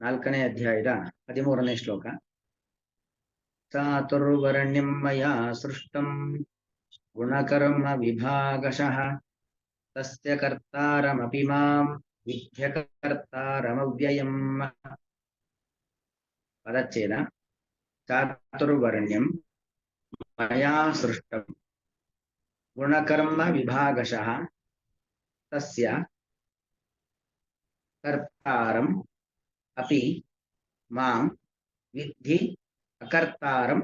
ನಾಲ್ಕನೇ ಅಧ್ಯಾಯದ 13ನೇ ಶ್ಲೋಕ. ಚಾತುರ್ವರ್ಣ್ಯಂ ಮಯಾ ಸೃಷ್ಟಂ ಗುಣಕರ್ಮ ವಿಭಾಗಶಃ ತಸ್ಯ ಕರ್ತಾರಮಪಿ ಮಾಂ ವಿದ್ಯ ಕರ್ತಾರಮವ್ಯಯಂ. ಪದಚ್ಛೇದ. ಚಾತುರ್ವರ್ಣ್ಯಂ ಮಯಾ ಸೃಷ್ಟಂ ಗುಣಕರ್ಮ ವಿಭಾಗಶಃ ತಸ್ಯ ಕರ್ತಾರಂ ಅಪಿ ಮಾಂ ವಿದ್ಧಿ ಅಕರ್ತಾರಂ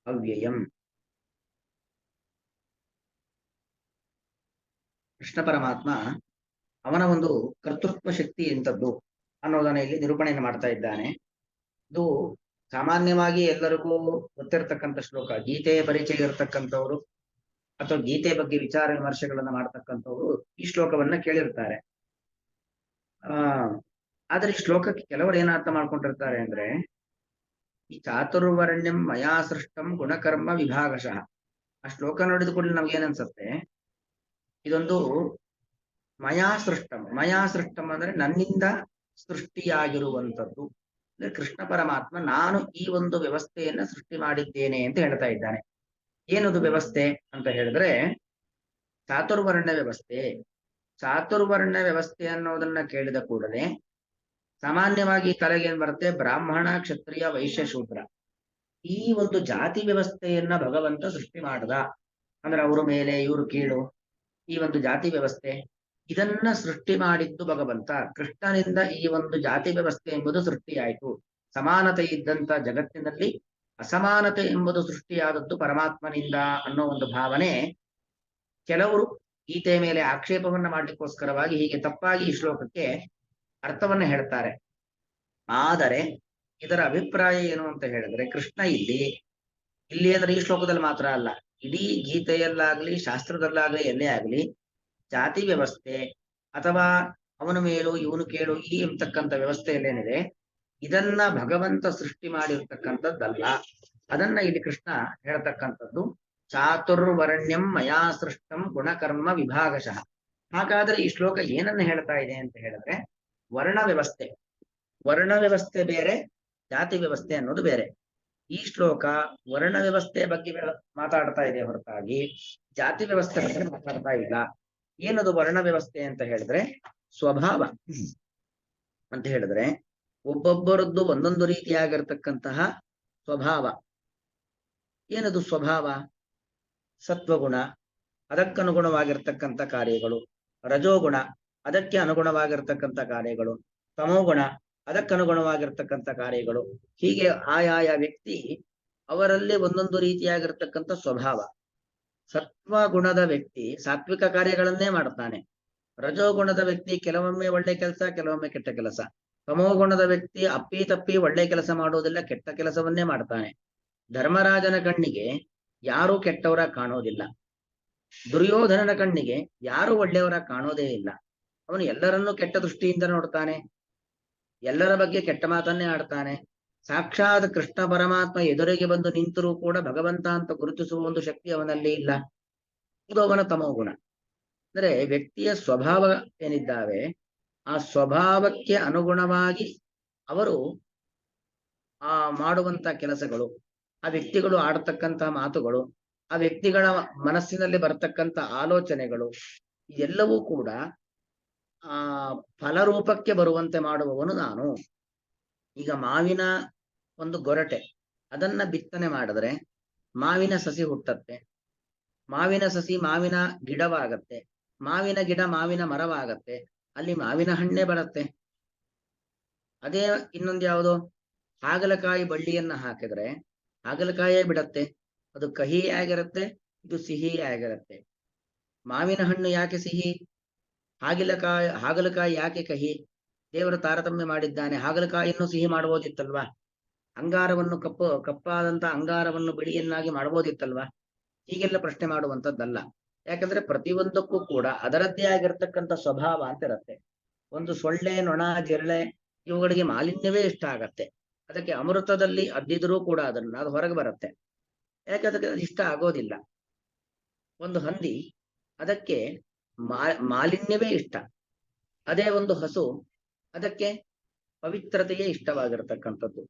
ಅವ್ಯಯಂ. ಕೃಷ್ಣ ಪರಮಾತ್ಮ ಅವನ ಒಂದು ಕರ್ತೃತ್ವ ಶಕ್ತಿ ಎಂಥದ್ದು ಅನ್ನೋದನ್ನ ಇಲ್ಲಿ ನಿರೂಪಣೆಯನ್ನು ಮಾಡ್ತಾ ಇದ್ದಾನೆ. ಇದು ಸಾಮಾನ್ಯವಾಗಿ ಎಲ್ಲರಿಗೂ ಗೊತ್ತಿರತಕ್ಕಂಥ ಶ್ಲೋಕ. ಗೀತೆಯ ಪರಿಚಯ ಇರತಕ್ಕಂಥವ್ರು ಅಥವಾ ಗೀತೆ ಬಗ್ಗೆ ವಿಚಾರ ವಿಮರ್ಶೆಗಳನ್ನ ಮಾಡ್ತಕ್ಕಂಥವ್ರು ಈ ಶ್ಲೋಕವನ್ನ ಕೇಳಿರ್ತಾರೆ. ಆದ್ರೆ ಈ ಶ್ಲೋಕಕ್ಕೆ ಕೆಲವರು ಏನ್ ಅರ್ಥ ಮಾಡ್ಕೊಂಡಿರ್ತಾರೆ ಅಂದ್ರೆ, ಈ ಚಾತುರ್ವರ್ಣ್ಯಂ ಮಯಾ ಸೃಷ್ಟಂ ಗುಣಕರ್ಮ ವಿಭಾಗಶಃ, ಆ ಶ್ಲೋಕ ನೋಡಿದ ಕೂಡಲೇ ನಮ್ಗೆ ಏನನ್ಸುತ್ತೆ, ಇದೊಂದು ಮಯಾ ಸೃಷ್ಟಂ ಅಂದ್ರೆ ನನ್ನಿಂದ ಸೃಷ್ಟಿಯಾಗಿರುವಂಥದ್ದು. ಅಂದ್ರೆ ಕೃಷ್ಣ ಪರಮಾತ್ಮ ನಾನು ಈ ಒಂದು ವ್ಯವಸ್ಥೆಯನ್ನ ಸೃಷ್ಟಿ ಮಾಡಿದ್ದೇನೆ ಅಂತ ಹೇಳ್ತಾ ಇದ್ದಾನೆ. ಏನದು ವ್ಯವಸ್ಥೆ ಅಂತ ಹೇಳಿದ್ರೆ ಚಾತುರ್ವರ್ಣ ವ್ಯವಸ್ಥೆ. ಚಾತುರ್ವರ್ಣ ವ್ಯವಸ್ಥೆ ಅನ್ನೋದನ್ನ ಕೇಳಿದ ಕೂಡಲೇ ಸಾಮಾನ್ಯವಾಗಿ ತಲೆಗೆ ಏನ್ ಬರುತ್ತೆ, ಬ್ರಾಹ್ಮಣ ಕ್ಷತ್ರಿಯ ವೈಶ್ಯ ಶೂದ್ರ, ಈ ಒಂದು ಜಾತಿ ವ್ಯವಸ್ಥೆಯನ್ನ ಭಗವಂತ ಸೃಷ್ಟಿ ಮಾಡ್ದ. ಅಂದ್ರೆ ಅವರು ಮೇಲೆ ಇವರು ಕೀಳು, ಈ ಒಂದು ಜಾತಿ ವ್ಯವಸ್ಥೆ ಇದನ್ನ ಸೃಷ್ಟಿ ಮಾಡಿದ್ದು ಭಗವಂತ. ಕೃಷ್ಣನಿಂದ ಈ ಒಂದು ಜಾತಿ ವ್ಯವಸ್ಥೆ ಎಂಬುದು ಸೃಷ್ಟಿಯಾಯಿತು. ಸಮಾನತೆ ಇದ್ದಂತ ಜಗತ್ತಿನಲ್ಲಿ ಅಸಮಾನತೆ ಎಂಬುದು ಸೃಷ್ಟಿಯಾದದ್ದು ಪರಮಾತ್ಮನಿಂದ ಅನ್ನೋ ಒಂದು ಭಾವನೆ ಕೆಲವರು ಗೀತೆಯ ಮೇಲೆ ಆಕ್ಷೇಪವನ್ನ ಮಾಡ್ಲಿಕ್ಕೋಸ್ಕರವಾಗಿ ಹೀಗೆ ತಪ್ಪಾಗಿ ಈ ಶ್ಲೋಕಕ್ಕೆ ಅರ್ಥವನ್ನ ಹೇಳ್ತಾರೆ. ಆದರೆ ಇದರ ಅಭಿಪ್ರಾಯ ಏನು ಅಂತ ಹೇಳಿದ್ರೆ, ಕೃಷ್ಣ ಇಲ್ಲಿ ಅಂದ್ರೆ ಈ ಶ್ಲೋಕದಲ್ಲಿ ಮಾತ್ರ ಅಲ್ಲ, ಇಡೀ ಗೀತೆಯಲ್ಲಾಗ್ಲಿ ಶಾಸ್ತ್ರದಲ್ಲಾಗ್ಲಿ ಎಲ್ಲೇ ಆಗ್ಲಿ ಜಾತಿ ವ್ಯವಸ್ಥೆ ಅಥವಾ ಅವನ ಮೇಲು ಇವನು ಕೇಳು ಈ ಎಂಬತಕ್ಕಂಥ ವ್ಯವಸ್ಥೆಯಲ್ಲೇನಿದೆ ಇದನ್ನ ಭಗವಂತ ಸೃಷ್ಟಿ ಮಾಡಿರ್ತಕ್ಕಂಥದ್ದಲ್ಲ. ಅದನ್ನ ಇಲ್ಲಿ ಕೃಷ್ಣ ಹೇಳ್ತಕ್ಕಂಥದ್ದು ಚಾತುರ್ವರ್ಣ್ಯಂ ಮಯಾ ಸೃಷ್ಟಂ ಗುಣಕರ್ಮ ವಿಭಾಗಶಃ. ಹಾಗಾದ್ರೆ ಈ ಶ್ಲೋಕ ಏನನ್ನ ಹೇಳ್ತಾ ಇದೆ ಅಂತ ಹೇಳಿದ್ರೆ, ವರ್ಣ ವ್ಯವಸ್ಥೆ ಬೇರೆ, ಜಾತಿ ವ್ಯವಸ್ಥೆ ಅನ್ನೋದು ಬೇರೆ. ಈ ಶ್ಲೋಕ ವರ್ಣ ವ್ಯವಸ್ಥೆ ಬಗ್ಗೆ ಮಾತಾಡ್ತಾ ಇದೆ ಹೊರತಾಗಿ ಜಾತಿ ವ್ಯವಸ್ಥೆ ಬಗ್ಗೆ ಮಾತಾಡ್ತಾ ಇಲ್ಲ. ಏನದು ವರ್ಣ ವ್ಯವಸ್ಥೆ ಅಂತ ಹೇಳಿದ್ರೆ ಸ್ವಭಾವ ಅಂತ ಹೇಳಿದ್ರೆ ಒಬ್ಬೊಬ್ಬರದ್ದು ಒಂದೊಂದು ರೀತಿಯಾಗಿರ್ತಕ್ಕಂತಹ ಸ್ವಭಾವ. ಏನದು ಸ್ವಭಾವ? ಸತ್ವಗುಣ ಅದಕ್ಕನುಗುಣವಾಗಿರ್ತಕ್ಕಂಥ ಕಾರ್ಯಗಳು, ರಜೋಗುಣ ಅದಕ್ಕೆ ಅನುಗುಣವಾಗಿರ್ತಕ್ಕಂಥ ಕಾರ್ಯಗಳು, ತಮೋಗುಣ ಅದಕ್ಕನುಗುಣವಾಗಿರ್ತಕ್ಕಂಥ ಕಾರ್ಯಗಳು. ಹೀಗೆ ಆಯಾಯ ವ್ಯಕ್ತಿ ಅವರಲ್ಲಿ ಒಂದೊಂದು ರೀತಿಯಾಗಿರ್ತಕ್ಕಂಥ ಸ್ವಭಾವ. ಸತ್ವಗುಣದ ವ್ಯಕ್ತಿ ಸಾತ್ವಿಕ ಕಾರ್ಯಗಳನ್ನೇ ಮಾಡ್ತಾನೆ. ರಜೋಗುಣದ ವ್ಯಕ್ತಿ ಕೆಲವೊಮ್ಮೆ ಒಳ್ಳೆ ಕೆಲಸ, ಕೆಲವೊಮ್ಮೆ ಕೆಟ್ಟ ಕೆಲಸ. ತಮೋಗುಣದ ವ್ಯಕ್ತಿ ಅಪ್ಪಿ ತಪ್ಪಿ ಒಳ್ಳೆ ಕೆಲಸ ಮಾಡುವುದಿಲ್ಲ, ಕೆಟ್ಟ ಕೆಲಸವನ್ನೇ ಮಾಡ್ತಾನೆ. ಧರ್ಮರಾಜನ ಕಣ್ಣಿಗೆ ಯಾರೂ ಕೆಟ್ಟವರ ಕಾಣೋದಿಲ್ಲ, ದುರ್ಯೋಧನನ ಕಣ್ಣಿಗೆ ಯಾರು ಒಳ್ಳೆಯವರ ಕಾಣೋದೇ ಇಲ್ಲ. ಅವನು ಎಲ್ಲರನ್ನೂ ಕೆಟ್ಟ ದೃಷ್ಟಿಯಿಂದ ನೋಡ್ತಾನೆ, ಎಲ್ಲರ ಬಗ್ಗೆ ಕೆಟ್ಟ ಮಾತನ್ನೇ ಆಡ್ತಾನೆ. ಸಾಕ್ಷಾತ್ ಕೃಷ್ಣ ಪರಮಾತ್ಮ ಎದುರಿಗೆ ಬಂದು ನಿಂತರೂ ಕೂಡ ಭಗವಂತ ಅಂತ ಗುರುತಿಸುವ ಒಂದು ಶಕ್ತಿ ಅವನಲ್ಲಿ ಇಲ್ಲ. ಇದು ಅವನ ತಮೋಗುಣ. ಅಂದ್ರೆ ವ್ಯಕ್ತಿಯ ಸ್ವಭಾವ ಏನಿದ್ದಾವೆ ಆ ಸ್ವಭಾವಕ್ಕೆ ಅನುಗುಣವಾಗಿ ಅವರು ಮಾಡುವಂತ ಕೆಲಸಗಳು, ಆ ವ್ಯಕ್ತಿಗಳು ಆಡತಕ್ಕಂತಹ ಮಾತುಗಳು, ಆ ವ್ಯಕ್ತಿಗಳ ಮನಸ್ಸಿನಲ್ಲಿ ಬರ್ತಕ್ಕಂಥ ಆಲೋಚನೆಗಳು ಇದೆಲ್ಲವೂ ಕೂಡ ಫಲರೂಪಕ್ಕೆ ಬರುವಂತೆ ಮಾಡುವವನು ನಾನು. ಈಗ ಮಾವಿನ ಒಂದು ಗೊರಟೆ ಅದನ್ನ ಬಿತ್ತನೆ ಮಾಡಿದ್ರೆ ಮಾವಿನ ಸಸಿ ಹುಟ್ಟತ್ತೆ, ಮಾವಿನ ಸಸಿ ಮಾವಿನ ಗಿಡವಾಗತ್ತೆ, ಮಾವಿನ ಗಿಡ ಮಾವಿನ ಮರವಾಗತ್ತೆ, ಅಲ್ಲಿ ಮಾವಿನ ಹಣ್ಣೆ ಬರುತ್ತೆ. ಅದೇ ಇನ್ನೊಂದು ಯಾವುದು, ಹಾಗಲಕಾಯಿ ಬಳ್ಳಿಯನ್ನ ಹಾಕಿದ್ರೆ ಹಾಗಲಕಾಯೇ ಬಿಡತ್ತೆ, ಅದು ಕಹಿ ಆಗಿರುತ್ತೆ, ಇದು ಸಿಹಿ ಆಗಿರುತ್ತೆ. ಮಾವಿನ ಹಣ್ಣು ಯಾಕೆ ಸಿಹಿ, ಹಾಗಲಕಾಯಿ ಯಾಕೆ ಕಹಿ? ದೇವರು ತಾರತಮ್ಯ ಮಾಡಿದ್ದಾನೆ. ಹಾಗಲಕಾಯಿಯನ್ನು ಸಿಹಿ ಮಾಡಬಹುದಿತ್ತಲ್ವಾ? ಅಂಗಾರವನ್ನು ಕಪ್ಪಾದಂತ ಅಂಗಾರವನ್ನು ಬಿಳಿಯನ್ನಾಗಿ ಮಾಡಬಹುದಿತ್ತಲ್ವಾ? ಹೀಗೆಲ್ಲ ಪ್ರಶ್ನೆ ಮಾಡುವಂಥದ್ದಲ್ಲ. ಯಾಕಂದ್ರೆ ಪ್ರತಿಯೊಂದಕ್ಕೂ ಕೂಡ ಅದರದ್ದೇ ಆಗಿರ್ತಕ್ಕಂಥ ಸ್ವಭಾವ ಅಂತ ಇರುತ್ತೆ. ಒಂದು ಸೊಳ್ಳೆ, ನೊಣ, ಜಿರಳೆ ಇವುಗಳಿಗೆ ಮಾಲಿನ್ಯವೇ ಇಷ್ಟ ಆಗತ್ತೆ. ಅದಕ್ಕೆ ಅಮೃತದಲ್ಲಿ ಅದ್ದಿದ್ರೂ ಕೂಡ ಅದು ಹೊರಗೆ ಬರುತ್ತೆ. ಯಾಕಂದ್ರೆ ಅದು ಇಷ್ಟ ಆಗೋದಿಲ್ಲ. ಒಂದು ಹಂದಿ ಅದಕ್ಕೆ ಮಾಲಿನ್ಯವೇ ಇಷ್ಟ. ಅದೇ ಒಂದು ಹಸು ಅದಕ್ಕೆ ಪವಿತ್ರತೆಯೇ ಇಷ್ಟವಾಗಿರತಕ್ಕಂಥದ್ದು.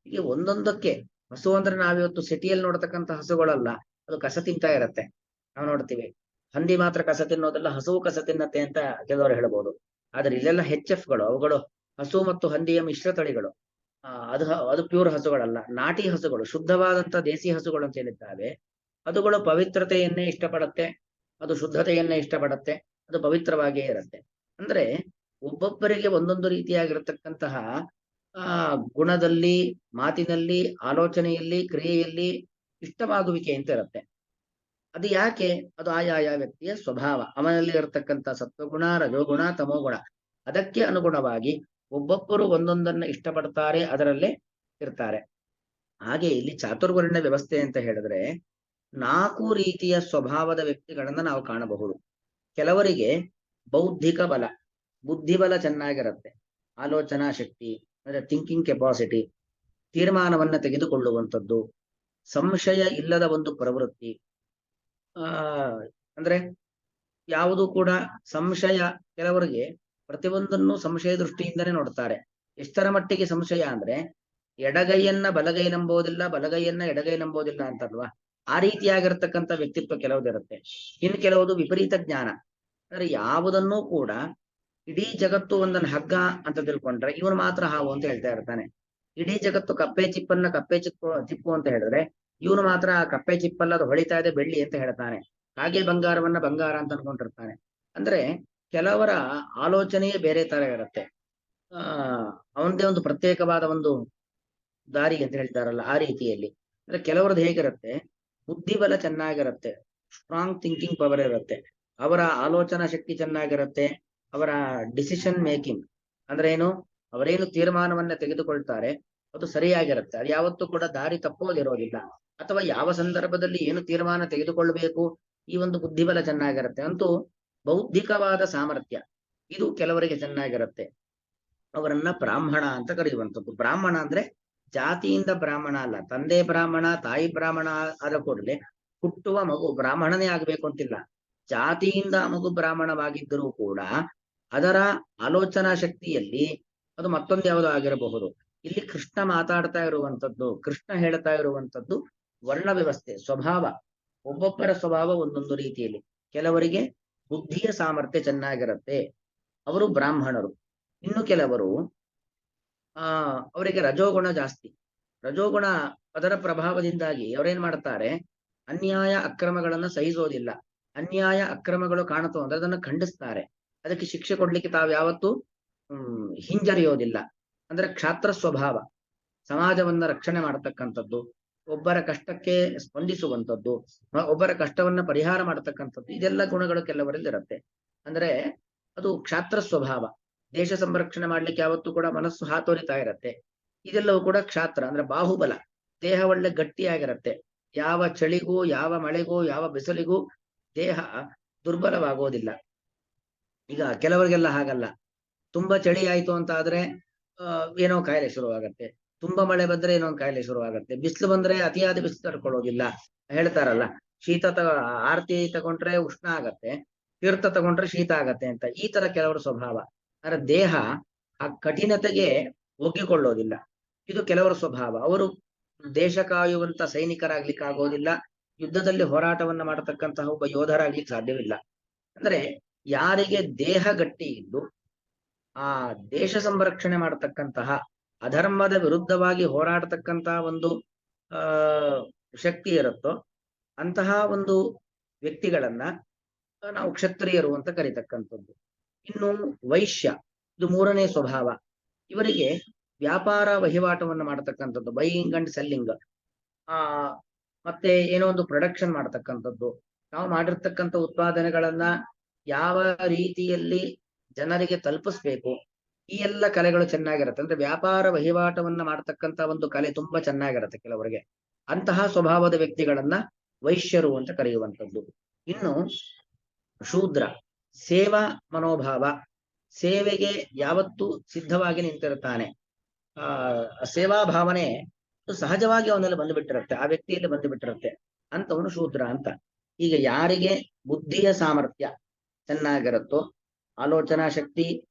ಹೀಗೆ ಒಂದೊಂದಕ್ಕೆ ಹಸು ಅಂದ್ರೆ ನಾವಿವತ್ತು ಸಿಟಿಯಲ್ಲಿ ನೋಡ್ತಕ್ಕಂಥ ಹಸುಗಳಲ್ಲ, ಅದು ಕಸ ತಿಂತಾ ಇರತ್ತೆ. ನಾವು ನೋಡ್ತೀವಿ ಹಂದಿ ಮಾತ್ರ ಕಸ ತಿನ್ನೋದಲ್ಲ, ಹಸುವು ಕಸ ತಿನ್ನತ್ತೆ ಅಂತ ಕೆಲವರು ಹೇಳ್ಬೋದು. ಆದ್ರೆ ಇಲ್ಲೆಲ್ಲ HF ಗಳು, ಅವುಗಳು ಹಸು ಮತ್ತು ಹಂದಿಯ ಮಿಶ್ರ ತಳಿಗಳು. ಅದು ಪ್ಯೂರ್ ಹಸುಗಳಲ್ಲ, ನಾಟಿ ಹಸುಗಳು, ಶುದ್ಧವಾದಂತ ದೇಸಿ ಹಸುಗಳು ಅಂತ ಏನಿದ್ದಾವೆ ಅದುಗಳು ಪವಿತ್ರತೆಯನ್ನೇ ಇಷ್ಟಪಡತ್ತೆ, ಅದು ಶುದ್ಧತೆಯನ್ನೇ ಇಷ್ಟಪಡತ್ತೆ, ಅದು ಪವಿತ್ರವಾಗಿಯೇ ಇರುತ್ತೆ. ಅಂದ್ರೆ ಒಬ್ಬೊಬ್ಬರಿಗೆ ಒಂದೊಂದು ರೀತಿಯಾಗಿರತಕ್ಕಂತಹ ಗುಣದಲ್ಲಿ, ಮಾತಿನಲ್ಲಿ, ಆಲೋಚನೆಯಲ್ಲಿ, ಕ್ರಿಯೆಯಲ್ಲಿ ಇಷ್ಟವಾಗುವಿಕೆ ಅಂತ ಇರುತ್ತೆ. ಅದು ಯಾಕೆ? ಅದು ಆಯಾಯ ವ್ಯಕ್ತಿಯ ಸ್ವಭಾವ, ಅವನಲ್ಲಿ ಇರತಕ್ಕಂಥ ಸತ್ವಗುಣ, ರಜೋಗುಣ, ತಮೋಗುಣ, ಅದಕ್ಕೆ ಅನುಗುಣವಾಗಿ ಒಬ್ಬೊಬ್ಬರು ಒಂದೊಂದನ್ನ ಇಷ್ಟಪಡ್ತಾರೆ, ಅದರಲ್ಲೇ ಇರ್ತಾರೆ. ಹಾಗೆ ಇಲ್ಲಿ ಚಾತುರ್ವರ್ಣ ವ್ಯವಸ್ಥೆ ಅಂತ ಹೇಳಿದ್ರೆ 4 ರೀತಿಯ ಸ್ವಭಾವದ ವ್ಯಕ್ತಿಗಳನ್ನ ನಾವು ಕಾಣಬಹುದು. ಕೆಲವರಿಗೆ ಬೌದ್ಧಿಕ ಬಲ, ಬುದ್ಧಿಬಲ ಚೆನ್ನಾಗಿರುತ್ತೆ, ಆಲೋಚನಾ ಶಕ್ತಿ ಅಂದ್ರೆ ಥಿಂಕಿಂಗ್ ಕೆಪಾಸಿಟಿ, ತೀರ್ಮಾನವನ್ನ ತೆಗೆದುಕೊಳ್ಳುವಂಥದ್ದು, ಸಂಶಯ ಇಲ್ಲದ ಒಂದು ಪ್ರವೃತ್ತಿ. ಅಂದ್ರೆ ಯಾವುದು ಕೂಡ ಸಂಶಯ, ಕೆಲವರಿಗೆ ಪ್ರತಿಯೊಂದನ್ನು ಸಂಶಯ ದೃಷ್ಟಿಯಿಂದನೇ ನೋಡ್ತಾರೆ. ಎಷ್ಟರ ಮಟ್ಟಿಗೆ ಸಂಶಯ ಅಂದ್ರೆ ಎಡಗೈಯನ್ನ ಬಲಗೈ ನಂಬೋದಿಲ್ಲ, ಬಲಗೈಯನ್ನ ಎಡಗೈ ನಂಬೋದಿಲ್ಲ ಅಂತಲ್ವಾ, ಆ ರೀತಿಯಾಗಿರ್ತಕ್ಕಂಥ ವ್ಯಕ್ತಿತ್ವ ಕೆಲವುದಿರುತ್ತೆ. ಇನ್ನು ಕೆಲವುದು ವಿಪರೀತ ಜ್ಞಾನ, ಅಂದ್ರೆ ಯಾವುದನ್ನೂ ಕೂಡ ಇಡೀ ಜಗತ್ತು ಒಂದನ್ನು ಹಗ್ಗ ಅಂತ ತಿಳ್ಕೊಂಡ್ರೆ ಇವನು ಮಾತ್ರ ಹಾವು ಅಂತ ಹೇಳ್ತಾ ಇರ್ತಾನೆ. ಇಡೀ ಜಗತ್ತು ಕಪ್ಪೆ ಚಿಪ್ಪನ್ನ ಕಪ್ಪೆ ಚಿಪ್ಪು ಅಂತ ಹೇಳಿದ್ರೆ ಇವನು ಮಾತ್ರ ಕಪ್ಪೆ ಚಿಪ್ಪಲ್ಲ, ಅದು ಹೊಳಿತಾ ಇದೆ ಬೆಳ್ಳಿ ಅಂತ ಹೇಳ್ತಾನೆ. ಹಾಗೆ ಬಂಗಾರವನ್ನ ಬಂಗಾರ ಅಂತ ಅನ್ಕೊಂಡಿರ್ತಾನೆ. ಅಂದ್ರೆ ಕೆಲವರ ಆಲೋಚನೆಯೇ ಬೇರೆ ತರ ಇರುತ್ತೆ. ಅವನದೇ ಒಂದು ಪ್ರತ್ಯೇಕವಾದ ಒಂದು ದಾರಿ ಅಂತ ಹೇಳ್ತಾರಲ್ಲ, ಆ ರೀತಿಯಲ್ಲಿ. ಅಂದ್ರೆ ಕೆಲವರದ್ದು ಹೇಗಿರುತ್ತೆ, ಬುದ್ಧಿಬಲ ಚೆನ್ನಾಗಿರುತ್ತೆ, ಸ್ಟ್ರಾಂಗ್ ಥಿಂಕಿಂಗ್ ಪವರ್ ಇರುತ್ತೆ, ಅವರ ಆಲೋಚನಾ ಶಕ್ತಿ ಚೆನ್ನಾಗಿರುತ್ತೆ, ಅವರ ಡಿಸಿಷನ್ ಮೇಕಿಂಗ್ ಅಂದ್ರೆ ಏನು, ಅವರೇನು ತೀರ್ಮಾನವನ್ನ ತೆಗೆದುಕೊಳ್ತಾರೆ ಅದು ಸರಿಯಾಗಿರುತ್ತೆ, ಅದು ಯಾವತ್ತೂ ಕೂಡ ದಾರಿ ತಪ್ಪೋದಿರೋದಿಲ್ಲ. ಅಥವಾ ಯಾವ ಸಂದರ್ಭದಲ್ಲಿ ಏನು ತೀರ್ಮಾನ ತೆಗೆದುಕೊಳ್ಬೇಕು, ಈ ಒಂದು ಬುದ್ಧಿಬಲ ಚೆನ್ನಾಗಿರುತ್ತೆ. ಅಂತೂ ಬೌದ್ಧಿಕವಾದ ಸಾಮರ್ಥ್ಯ ಇದು ಕೆಲವರಿಗೆ ಚೆನ್ನಾಗಿರುತ್ತೆ. ಅವರನ್ನ ಬ್ರಾಹ್ಮಣ ಅಂತ ಕರೆಯುವಂಥದ್ದು. ಬ್ರಾಹ್ಮಣ ಅಂದ್ರೆ ಜಾತಿಯಿಂದ ಬ್ರಾಹ್ಮಣ ಅಲ್ಲ, ತಂದೆ ಬ್ರಾಹ್ಮಣ, ತಾಯಿ ಬ್ರಾಹ್ಮಣ ಆದ ಕೂಡಲೇ ಹುಟ್ಟುವ ಮಗು ಬ್ರಾಹ್ಮಣನೇ ಆಗ್ಬೇಕು ಅಂತಿಲ್ಲ. ಜಾತಿಯಿಂದ ಮಗು ಬ್ರಾಹ್ಮಣವಾಗಿದ್ದರೂ ಕೂಡ ಅದರ ಆಲೋಚನಾ ಶಕ್ತಿಯಲ್ಲಿ ಅದು ಮತ್ತೊಂದು ಯಾವುದೋ ಆಗಿರಬಹುದು. ಇಲ್ಲಿ ಕೃಷ್ಣ ಮಾತಾಡ್ತಾ ಇರುವಂತದ್ದು, ಕೃಷ್ಣ ಹೇಳ್ತಾ ಇರುವಂತದ್ದು ವರ್ಣ ವ್ಯವಸ್ಥೆ, ಸ್ವಭಾವ. ಒಬ್ಬೊಬ್ಬರ ಸ್ವಭಾವ ಒಂದೊಂದು ರೀತಿಯಲ್ಲಿ. ಕೆಲವರಿಗೆ ಬುದ್ಧಿಯ ಸಾಮರ್ಥ್ಯ ಚೆನ್ನಾಗಿರುತ್ತೆ, ಅವರು ಬ್ರಾಹ್ಮಣರು. ಇನ್ನು ಕೆಲವರು ಅವರಿಗೆ ರಜೋಗುಣ ಜಾಸ್ತಿ. ರಜೋಗುಣ ಅದರ ಪ್ರಭಾವದಿಂದಾಗಿ ಅವರೇನ್ ಮಾಡ್ತಾರೆ, ಅನ್ಯಾಯ ಅಕ್ರಮಗಳನ್ನ ಸಹಿಸೋದಿಲ್ಲ. ಅನ್ಯಾಯ ಅಕ್ರಮಗಳು ಕಾಣುತ್ತೋ ಅಂದ್ರೆ ಅದನ್ನ ಖಂಡಿಸ್ತಾರೆ, ಅದಕ್ಕೆ ಶಿಕ್ಷೆ ಕೊಡ್ಲಿಕ್ಕೆ ತಾವು ಯಾವತ್ತೂ ಹಿಂಜರಿಯೋದಿಲ್ಲ. ಅಂದ್ರೆ ಕ್ಷಾತ್ರ ಸ್ವಭಾವ, ಸಮಾಜವನ್ನ ರಕ್ಷಣೆ ಮಾಡತಕ್ಕಂಥದ್ದು, ಒಬ್ಬರ ಕಷ್ಟಕ್ಕೆ ಸ್ಪಂದಿಸುವಂಥದ್ದು, ಒಬ್ಬರ ಕಷ್ಟವನ್ನ ಪರಿಹಾರ ಮಾಡತಕ್ಕಂಥದ್ದು, ಇದೆಲ್ಲ ಗುಣಗಳು ಕೆಲವರಲ್ಲಿ ಇರುತ್ತೆ. ಅಂದ್ರೆ ಅದು ಕ್ಷಾತ್ರ ಸ್ವಭಾವ. ದೇಶ ಸಂರಕ್ಷಣೆ ಮಾಡ್ಲಿಕ್ಕೆ ಯಾವತ್ತೂ ಕೂಡ ಮನಸ್ಸು ಹಾತೊರಿತಾ ಇರತ್ತೆ. ಇದೆಲ್ಲವೂ ಕೂಡ ಕ್ಷಾತ್ರ ಅಂದ್ರೆ ಬಾಹುಬಲ, ದೇಹ ಒಳ್ಳೆ ಗಟ್ಟಿಯಾಗಿರತ್ತೆ. ಯಾವ ಚಳಿಗೂ, ಯಾವ ಮಳೆಗೂ, ಯಾವ ಬಿಸಿಲಿಗೂ ದೇಹ ದುರ್ಬಲವಾಗೋದಿಲ್ಲ. ಈಗ ಕೆಲವರಿಗೆಲ್ಲ ಹಾಗಲ್ಲ, ತುಂಬಾ ಚಳಿ ಆಯ್ತು ಅಂತ ಆದ್ರೆ ಏನೋ ಕಾಯಿಲೆ ಶುರುವಾಗತ್ತೆ, ತುಂಬಾ ಮಳೆ ಬಂದ್ರೆ ಏನೋ ಒಂದು ಕಾಯಿಲೆ ಶುರುವಾಗತ್ತೆ, ಬಿಸಿಲು ಬಂದ್ರೆ ಅತಿಯಾದ ಬಿಸಿಲು ತಡ್ಕೊಳ್ಳೋದಿಲ್ಲ. ಹೇಳ್ತಾರಲ್ಲ, ಶೀತ ಆರತಿ ತಗೊಂಡ್ರೆ ಉಷ್ಣ ಆಗತ್ತೆ, ತೀರ್ಥ ತಗೊಂಡ್ರೆ ಶೀತ ಆಗತ್ತೆ ಅಂತ. ಈ ತರ ಕೆಲವರ ಸ್ವಭಾವ, ಅಂದ್ರೆ ದೇಹ ಆ ಕಠಿಣತೆಗೆ ಒಗ್ಗಿಕೊಳ್ಳೋದಿಲ್ಲ. ಇದು ಕೆಲವರ ಸ್ವಭಾವ. ಅವರು ದೇಶ ಕಾಯುವಂತ ಸೈನಿಕರಾಗ್ಲಿಕ್ಕೆ ಆಗೋದಿಲ್ಲ, ಯುದ್ಧದಲ್ಲಿ ಹೋರಾಟವನ್ನ ಮಾಡತಕ್ಕಂತಹ ಒಬ್ಬ ಯೋಧರಾಗ್ಲಿಕ್ಕೆ ಸಾಧ್ಯವಿಲ್ಲ. ಅಂದ್ರೆ ಯಾರಿಗೆ ದೇಹ ಗಟ್ಟಿ ಇದ್ದು ಆ ದೇಶ ಸಂರಕ್ಷಣೆ ಮಾಡತಕ್ಕಂತಹ, ಅಧರ್ಮದ ವಿರುದ್ಧವಾಗಿ ಹೋರಾಡತಕ್ಕಂತಹ ಒಂದು ಶಕ್ತಿ ಇರುತ್ತೋ ಅಂತಹ ಒಂದು ವ್ಯಕ್ತಿಗಳನ್ನ ನಾವು ಕ್ಷತ್ರಿಯರು ಅಂತ ಕರಿತಕ್ಕಂಥದ್ದು. ಇನ್ನು ವೈಶ್ಯ, ಇದು ಮೂರನೇ ಸ್ವಭಾವ. ಇವರಿಗೆ ವ್ಯಾಪಾರ ವಹಿವಾಟವನ್ನು ಮಾಡತಕ್ಕಂಥದ್ದು, ಬೈಯಿಂಗ್ ಅಂಡ್ ಸೆಲ್ಲಿಂಗ್, ಮತ್ತೆ ಏನೋ ಒಂದು ಪ್ರೊಡಕ್ಷನ್ ಮಾಡತಕ್ಕಂಥದ್ದು, ನಾವು ಮಾಡಿರ್ತಕ್ಕಂಥ ಉತ್ಪಾದನೆಗಳನ್ನ ಯಾವ ರೀತಿಯಲ್ಲಿ ಜನರಿಗೆ ತಲುಪಿಸ್ಬೇಕು, ಈ ಎಲ್ಲ ಕಲೆಗಳು ಚೆನ್ನಾಗಿರುತ್ತೆ. ಅಂದ್ರೆ ವ್ಯಾಪಾರ ವಹಿವಾಟವನ್ನ ಮಾಡತಕ್ಕಂತ ಒಂದು ಕಲೆ ತುಂಬಾ ಚೆನ್ನಾಗಿರುತ್ತೆ ಕೆಲವರಿಗೆ. ಅಂತಹ ಸ್ವಭಾವದ ವ್ಯಕ್ತಿಗಳನ್ನ ವೈಶ್ಯರು ಅಂತ ಕರೆಯುವಂಥದ್ದು. ಇನ್ನು ಶೂದ್ರ, ಸೇವಾ ಮನೋಭಾವ, ಸೇವೆಗೆ ಯಾವತ್ತೂ ಸಿದ್ಧವಾಗಿ ನಿಂತಿರುತ್ತಾನೆ. ಸೇವಾ ಭಾವನೆ ಸಹಜವಾಗಿ ಅವನಲ್ಲಿ ಬಂದುಬಿಟ್ಟಿರುತ್ತೆ, ಆ ವ್ಯಕ್ತಿಯಲ್ಲಿ ಬಂದುಬಿಟ್ಟಿರುತ್ತೆ, ಅಂತವನು ಶೂದ್ರ ಅಂತ. ಈಗ ಯಾರಿಗೆ ಬುದ್ಧಿಯ ಸಾಮರ್ಥ್ಯ ಚೆನ್ನಾಗಿರುತ್ತೋ, ಆಲೋಚನಾ ಶಕ್ತಿ,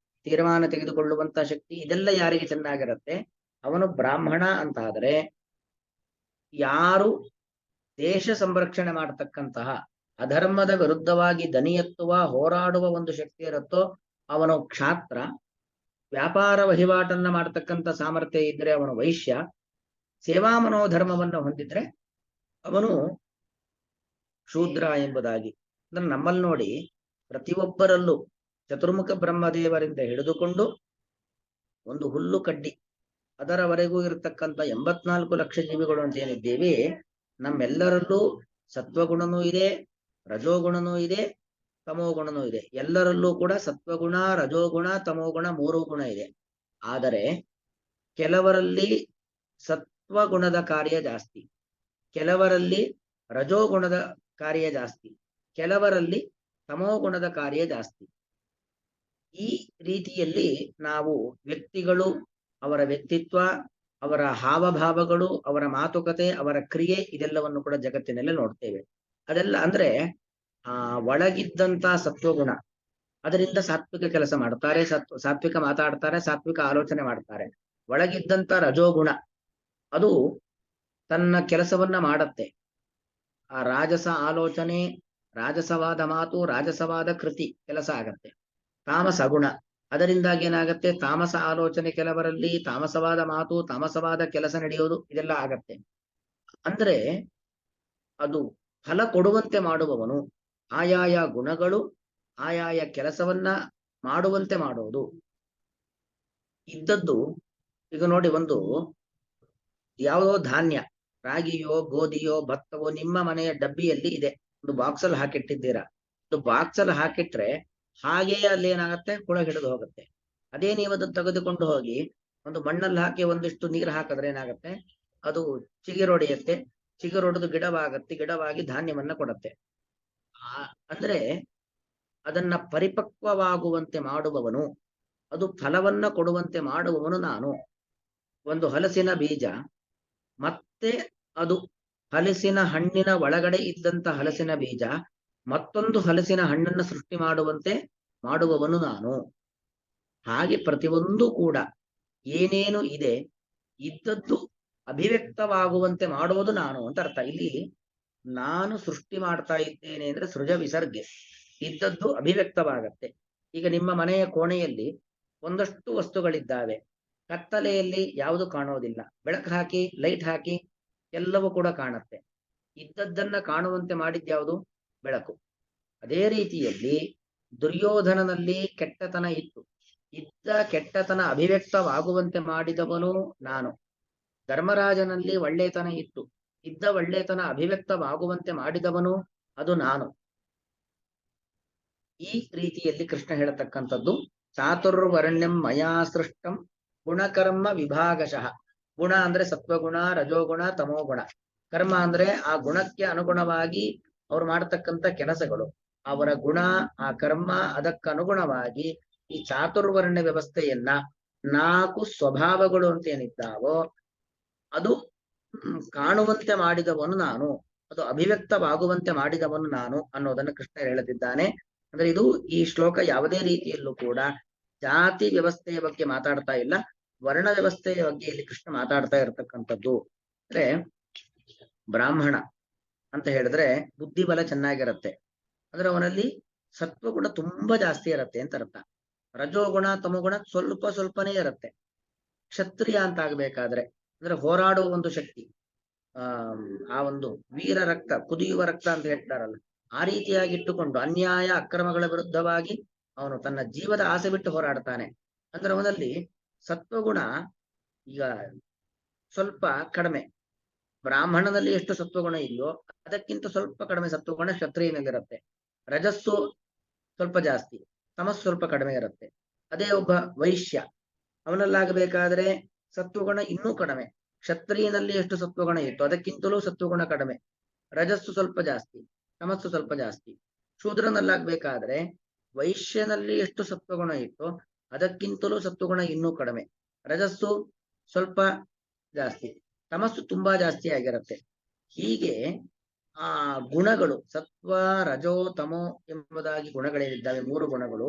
ತೀರ್ಮಾನ ತೆಗೆದುಕೊಳ್ಳುವಂತ ಶಕ್ತಿ, ಇದೆಲ್ಲ ಯಾರಿಗೆ ಚೆನ್ನಾಗಿರುತ್ತೆ, ಅವನು ಬ್ರಾಹ್ಮಣ ಅಂತ ಆದರೆ. ಯಾರು ದೇಶ ಸಂರಕ್ಷಣೆ ಮಾಡತಕ್ಕಂತಹ, ಅಧರ್ಮದ ವಿರುದ್ಧವಾಗಿ ದನಿ ಎತ್ತುವ ಹೋರಾಡುವ ಒಂದು ಶಕ್ತಿ ಇರುತ್ತೋ ಅವನು ಕ್ಷಾತ್ರ. ವ್ಯಾಪಾರ ವಹಿವಾಟನ್ನ ಮಾಡತಕ್ಕಂಥ ಸಾಮರ್ಥ್ಯ ಇದ್ರೆ ಅವನು ವೈಶ್ಯ. ಸೇವಾ ಮನೋಧರ್ಮವನ್ನು ಹೊಂದಿದ್ರೆ ಅವನು ಶೂದ್ರ ಎಂಬುದಾಗಿ. ಅಂದ್ರೆ ನಮ್ಮಲ್ಲಿ ನೋಡಿ, ಪ್ರತಿಯೊಬ್ಬರಲ್ಲೂ ಚತುರ್ಮುಖ ಬ್ರಹ್ಮದೇವರಿಂದ ಹಿಡಿದುಕೊಂಡು ಒಂದು ಹುಲ್ಲು ಕಡ್ಡಿ ಅದರವರೆಗೂ ಇರತಕ್ಕಂಥ 84 ಲಕ್ಷ ಜೀವಿಗಳು ಅಂತ ಏನಿದ್ದೇವೆ, ನಮ್ಮೆಲ್ಲರಲ್ಲೂ ಸತ್ವಗುಣನೂ ಇದೆ, ರಜೋಗುಣನೂ ಇದೆ, ತಮೋಗುಣನೂ ಇದೆ. ಎಲ್ಲರಲ್ಲೂ ಕೂಡ ಸತ್ವಗುಣ, ರಜೋಗುಣ, ತಮೋಗುಣ 3 ಗುಣ ಇದೆ. ಆದರೆ ಕೆಲವರಲ್ಲಿ ಸತ್ವಗುಣದ ಕಾರ್ಯ ಜಾಸ್ತಿ, ಕೆಲವರಲ್ಲಿ ರಜೋಗುಣದ ಕಾರ್ಯ ಜಾಸ್ತಿ, ಕೆಲವರಲ್ಲಿ ತಮೋಗುಣದ ಕಾರ್ಯ ಜಾಸ್ತಿ. ಈ ರೀತಿಯಲ್ಲಿ ನಾವು ವ್ಯಕ್ತಿಗಳು, ಅವರ ವ್ಯಕ್ತಿತ್ವ, ಅವರ ಹಾವಭಾವಗಳು, ಅವರ ಮಾತುಕತೆ, ಅವರ ಕ್ರಿಯೆ, ಇದೆಲ್ಲವನ್ನು ಕೂಡ ಜಗತ್ತಿನಲ್ಲಿ ನೋಡ್ತೇವೆ. ಅದೆಲ್ಲ ಅಂದ್ರೆ ಒಳಗಿದ್ದಂತ ಸತ್ವಗುಣ, ಅದರಿಂದ ಸಾತ್ವಿಕ ಕೆಲಸ ಮಾಡ್ತಾರೆ, ಸಾತ್ವಿಕ ಮಾತಾಡ್ತಾರೆ, ಸಾತ್ವಿಕ ಆಲೋಚನೆ ಮಾಡ್ತಾರೆ. ಒಳಗಿದ್ದಂತ ರಜೋಗುಣ ಅದು ತನ್ನ ಕೆಲಸವನ್ನ ಮಾಡತ್ತೆ. ಆ ರಾಜಸ ಆಲೋಚನೆ, ರಾಜಸವಾದ ಮಾತು, ರಾಜಸವಾದ ಕೃತಿ ಕೆಲಸ ಆಗತ್ತೆ. ತಾಮಸ ಗುಣ, ಅದರಿಂದಾಗಿ ಏನಾಗತ್ತೆ, ತಾಮಸ ಆಲೋಚನೆ ಕೆಲವರಲ್ಲಿ, ತಾಮಸವಾದ ಮಾತು, ತಾಮಸವಾದ ಕೆಲಸ ನಡೆಯೋದು, ಇದೆಲ್ಲ ಆಗತ್ತೆ. ಅಂದ್ರೆ ಅದು ಫಲ ಕೊಡುವಂತೆ ಮಾಡುವವನು. ಆಯಾಯ ಗುಣಗಳು ಆಯಾಯ ಕೆಲಸವನ್ನ ಮಾಡುವಂತೆ ಮಾಡೋದು ಇದ್ದದ್ದು. ಈಗ ನೋಡಿ, ಒಂದು ಯಾವುದೋ ಧಾನ್ಯ, ರಾಗಿಯೋ ಗೋಧಿಯೋ ಭತ್ತವೋ ನಿಮ್ಮ ಮನೆಯ ಡಬ್ಬಿಯಲ್ಲಿ ಇದೆ, ಒಂದು ಬಾಕ್ಸಲ್ಲಿ ಹಾಕಿಟ್ಟಿದ್ದೀರಾ. ಒಂದು ಬಾಕ್ಸಲ್ಲಿ ಹಾಕಿಟ್ರೆ ಹಾಗೆಯೇ ಅಲ್ಲಿ ಏನಾಗತ್ತೆ, ಹುಳ ಹಿಡಿದು ಹೋಗುತ್ತೆ. ಅದೇ ನೀವು ಅದನ್ನು ತೆಗೆದುಕೊಂಡು ಹೋಗಿ ಒಂದು ಮಣ್ಣಲ್ಲಿ ಹಾಕಿ ಒಂದಿಷ್ಟು ನೀರು ಹಾಕಿದ್ರೆ ಏನಾಗತ್ತೆ, ಅದು ಚಿಗುರೊಡೆಯುತ್ತೆ, ಚಿಗುರೊಡೆದು ಗಿಡವಾಗತ್ತೆ, ಗಿಡವಾಗಿ ಧಾನ್ಯವನ್ನ ಕೊಡುತ್ತೆ. ಅಂದ್ರೆ ಅದನ್ನ ಪರಿಪಕ್ವವಾಗುವಂತೆ ಮಾಡುವವನು, ಅದು ಫಲವನ್ನ ಕೊಡುವಂತೆ ಮಾಡುವವನು ನಾನು. ಒಂದು ಹಲಸಿನ ಬೀಜ ಮತ್ತೆ ಅದು ಹಲಸಿನ ಹಣ್ಣಿನ ಒಳಗಡೆ ಇದ್ದಂತ ಹಲಸಿನ ಬೀಜ ಮತ್ತೊಂದು ಹಲಸಿನ ಹಣ್ಣನ್ನು ಸೃಷ್ಟಿ ಮಾಡುವಂತೆ ಮಾಡುವವನು ನಾನು. ಹಾಗೆ ಪ್ರತಿಯೊಂದು ಕೂಡ ಏನೇನು ಇದೆ ಇದ್ದದ್ದು ಅಭಿವ್ಯಕ್ತವಾಗುವಂತೆ ಮಾಡುವುದು ನಾನು ಅಂತ ಅರ್ಥ. ಇಲ್ಲಿ ನಾನು ಸೃಷ್ಟಿ ಮಾಡ್ತಾ ಇದ್ದೇನೆ ಅಂದ್ರೆ ಸೃಜ ವಿಸರ್ಗೆ, ಇದ್ದದ್ದು ಅಭಿವ್ಯಕ್ತವಾಗತ್ತೆ. ಈಗ ನಿಮ್ಮ ಮನೆಯ ಕೋಣೆಯಲ್ಲಿ ಒಂದಷ್ಟು ವಸ್ತುಗಳಿದ್ದಾವೆ, ಕತ್ತಲೆಯಲ್ಲಿ ಯಾವುದು ಕಾಣೋದಿಲ್ಲ, ಬೆಳಕು ಹಾಕಿ ಲೈಟ್ ಹಾಕಿ ಎಲ್ಲವೂ ಕೂಡ ಕಾಣುತ್ತೆ. ಇದ್ದದ್ದನ್ನ ಕಾಣುವಂತೆ ಮಾಡಿದ್ಯಾವುದು, ಬೆಳಕು. ಅದೇ ರೀತಿಯಲ್ಲಿ ದುರ್ಯೋಧನನಲ್ಲಿ ಕೆಟ್ಟತನ ಇತ್ತು, ಇದ್ದ ಕೆಟ್ಟತನ ಅಭಿವ್ಯಕ್ತವಾಗುವಂತೆ ಮಾಡಿದವನು ನಾನು. ಧರ್ಮರಾಜನಲ್ಲಿ ಒಳ್ಳೆತನ ಇತ್ತು, ಇದ್ದ ಒಳ್ಳೆತನ ಅಭಿವ್ಯಕ್ತವಾಗುವಂತೆ ಮಾಡಿದವನು ಅದು ನಾನು. ಈ ರೀತಿಯಲ್ಲಿ ಕೃಷ್ಣ ಹೇಳತಕ್ಕಂಥದ್ದು ಚಾತುರ್ವರ್ಣ್ಯಂ ಮಯಾ ಸೃಷ್ಟಂ ಗುಣಕರ್ಮ ವಿಭಾಗಶಃ. ಗುಣ ಅಂದ್ರೆ ಸತ್ವಗುಣ, ರಜೋಗುಣ, ತಮೋಗುಣ. ಕರ್ಮ ಅಂದ್ರೆ ಆ ಗುಣಕ್ಕೆ ಅನುಗುಣವಾಗಿ ಅವ್ರು ಮಾಡತಕ್ಕಂಥ ಕೆಲಸಗಳು, ಅವರ ಗುಣ, ಆ ಕರ್ಮ, ಅದಕ್ಕನುಗುಣವಾಗಿ ಈ ಚಾತುರ್ವರ್ಣ್ಯ ವ್ಯವಸ್ಥೆಯನ್ನ 4 ಸ್ವಭಾವಗಳು ಅಂತ ಏನಿದ್ದಾವೋ ಅದು ಕಾಣುವಂತೆ ಮಾಡಿದವನು ನಾನು, ಅದು ಅಭಿವ್ಯಕ್ತವಾಗುವಂತೆ ಮಾಡಿದವನು ನಾನು ಅನ್ನೋದನ್ನು ಕೃಷ್ಣ ಹೇಳುತ್ತಿದ್ದಾನೆ. ಅಂದ್ರೆ ಇದು ಈ ಶ್ಲೋಕ ಯಾವುದೇ ರೀತಿಯಲ್ಲೂ ಕೂಡ ಜಾತಿ ವ್ಯವಸ್ಥೆಯ ಬಗ್ಗೆ ಮಾತಾಡ್ತಾ ಇಲ್ಲ, ವರ್ಣ ವ್ಯವಸ್ಥೆಯ ಬಗ್ಗೆ ಇಲ್ಲಿ ಕೃಷ್ಣ ಮಾತಾಡ್ತಾ ಇರತಕ್ಕಂಥದ್ದು. ಅಂದ್ರೆ ಬ್ರಾಹ್ಮಣ ಅಂತ ಹೇಳಿದ್ರೆ ಬುದ್ಧಿಬಲ ಚೆನ್ನಾಗಿರತ್ತೆ, ಅಂದ್ರೆ ಅವನಲ್ಲಿ ಸತ್ವಗುಣ ತುಂಬಾ ಜಾಸ್ತಿ ಇರತ್ತೆ ಅಂತ ಅರ್ಥ. ರಜೋಗುಣ ತಮೋಗುಣ ಸ್ವಲ್ಪ ಸ್ವಲ್ಪನೇ ಇರತ್ತೆ. ಕ್ಷತ್ರಿಯ ಅಂತ ಆಗ್ಬೇಕಾದ್ರೆ ಅಂದ್ರೆ ಹೋರಾಡುವ ಒಂದು ಶಕ್ತಿ, ಆ ಒಂದು ವೀರ ರಕ್ತ, ಕುದಿಯುವ ರಕ್ತ ಅಂತ ಹೇಳ್ತಾರಲ್ಲ, ಆ ರೀತಿಯಾಗಿ ಇಟ್ಟುಕೊಂಡು ಅನ್ಯಾಯ ಅಕ್ರಮಗಳ ವಿರುದ್ಧವಾಗಿ ಅವನು ತನ್ನ ಜೀವದ ಆಸೆ ಬಿಟ್ಟು ಹೋರಾಡ್ತಾನೆ. ಅಂದ್ರೆ ಅವನಲ್ಲಿ ಸತ್ವಗುಣ ಈಗ ಸ್ವಲ್ಪ ಕಡಿಮೆ. ಬ್ರಾಹ್ಮಣನಲ್ಲಿ ಎಷ್ಟು ಸತ್ವಗುಣ ಇದೆಯೋ ಅದಕ್ಕಿಂತ ಸ್ವಲ್ಪ ಕಡಿಮೆ ಸತ್ವಗುಣ ಕ್ಷತ್ರಿಯನಲ್ಲಿರುತ್ತೆ. ರಜಸ್ಸು ಸ್ವಲ್ಪ ಜಾಸ್ತಿ, ತಮಸ್ಸು ಸ್ವಲ್ಪ ಕಡಿಮೆ ಇರುತ್ತೆ. ಅದೇ ಒಬ್ಬ ವೈಶ್ಯ, ಅವನಲ್ಲಾಗಬೇಕಾದ್ರೆ ಸತ್ವಗುಣ ಇನ್ನೂ ಕಡಿಮೆ. ಕ್ಷತ್ರಿಯನಲ್ಲಿ ಎಷ್ಟು ಸತ್ವಗುಣ ಇತ್ತು ಅದಕ್ಕಿಂತಲೂ ಸತ್ವಗುಣ ಕಡಿಮೆ, ರಜಸ್ಸು ಸ್ವಲ್ಪ ಜಾಸ್ತಿ, ತಮಸ್ಸು ಸ್ವಲ್ಪ ಜಾಸ್ತಿ. ಶೂದ್ರನಲ್ಲಾಗಬೇಕಾದ್ರೆ ವೈಶ್ಯನಲ್ಲಿ ಎಷ್ಟು ಸತ್ವಗುಣ ಇತ್ತು ಅದಕ್ಕಿಂತಲೂ ಸತ್ವಗುಣ ಇನ್ನೂ ಕಡಿಮೆ, ರಜಸ್ಸು ಸ್ವಲ್ಪ ಜಾಸ್ತಿ, ತಮಸ್ಸು ತುಂಬಾ ಜಾಸ್ತಿ ಆಗಿರುತ್ತೆ. ಹೀಗೆ ಆ ಗುಣಗಳು ಸತ್ವ ರಜೋ ತಮೋ ಎಂಬುದಾಗಿ ಗುಣಗಳೇನಿದ್ದಾವೆ 3 ಗುಣಗಳು,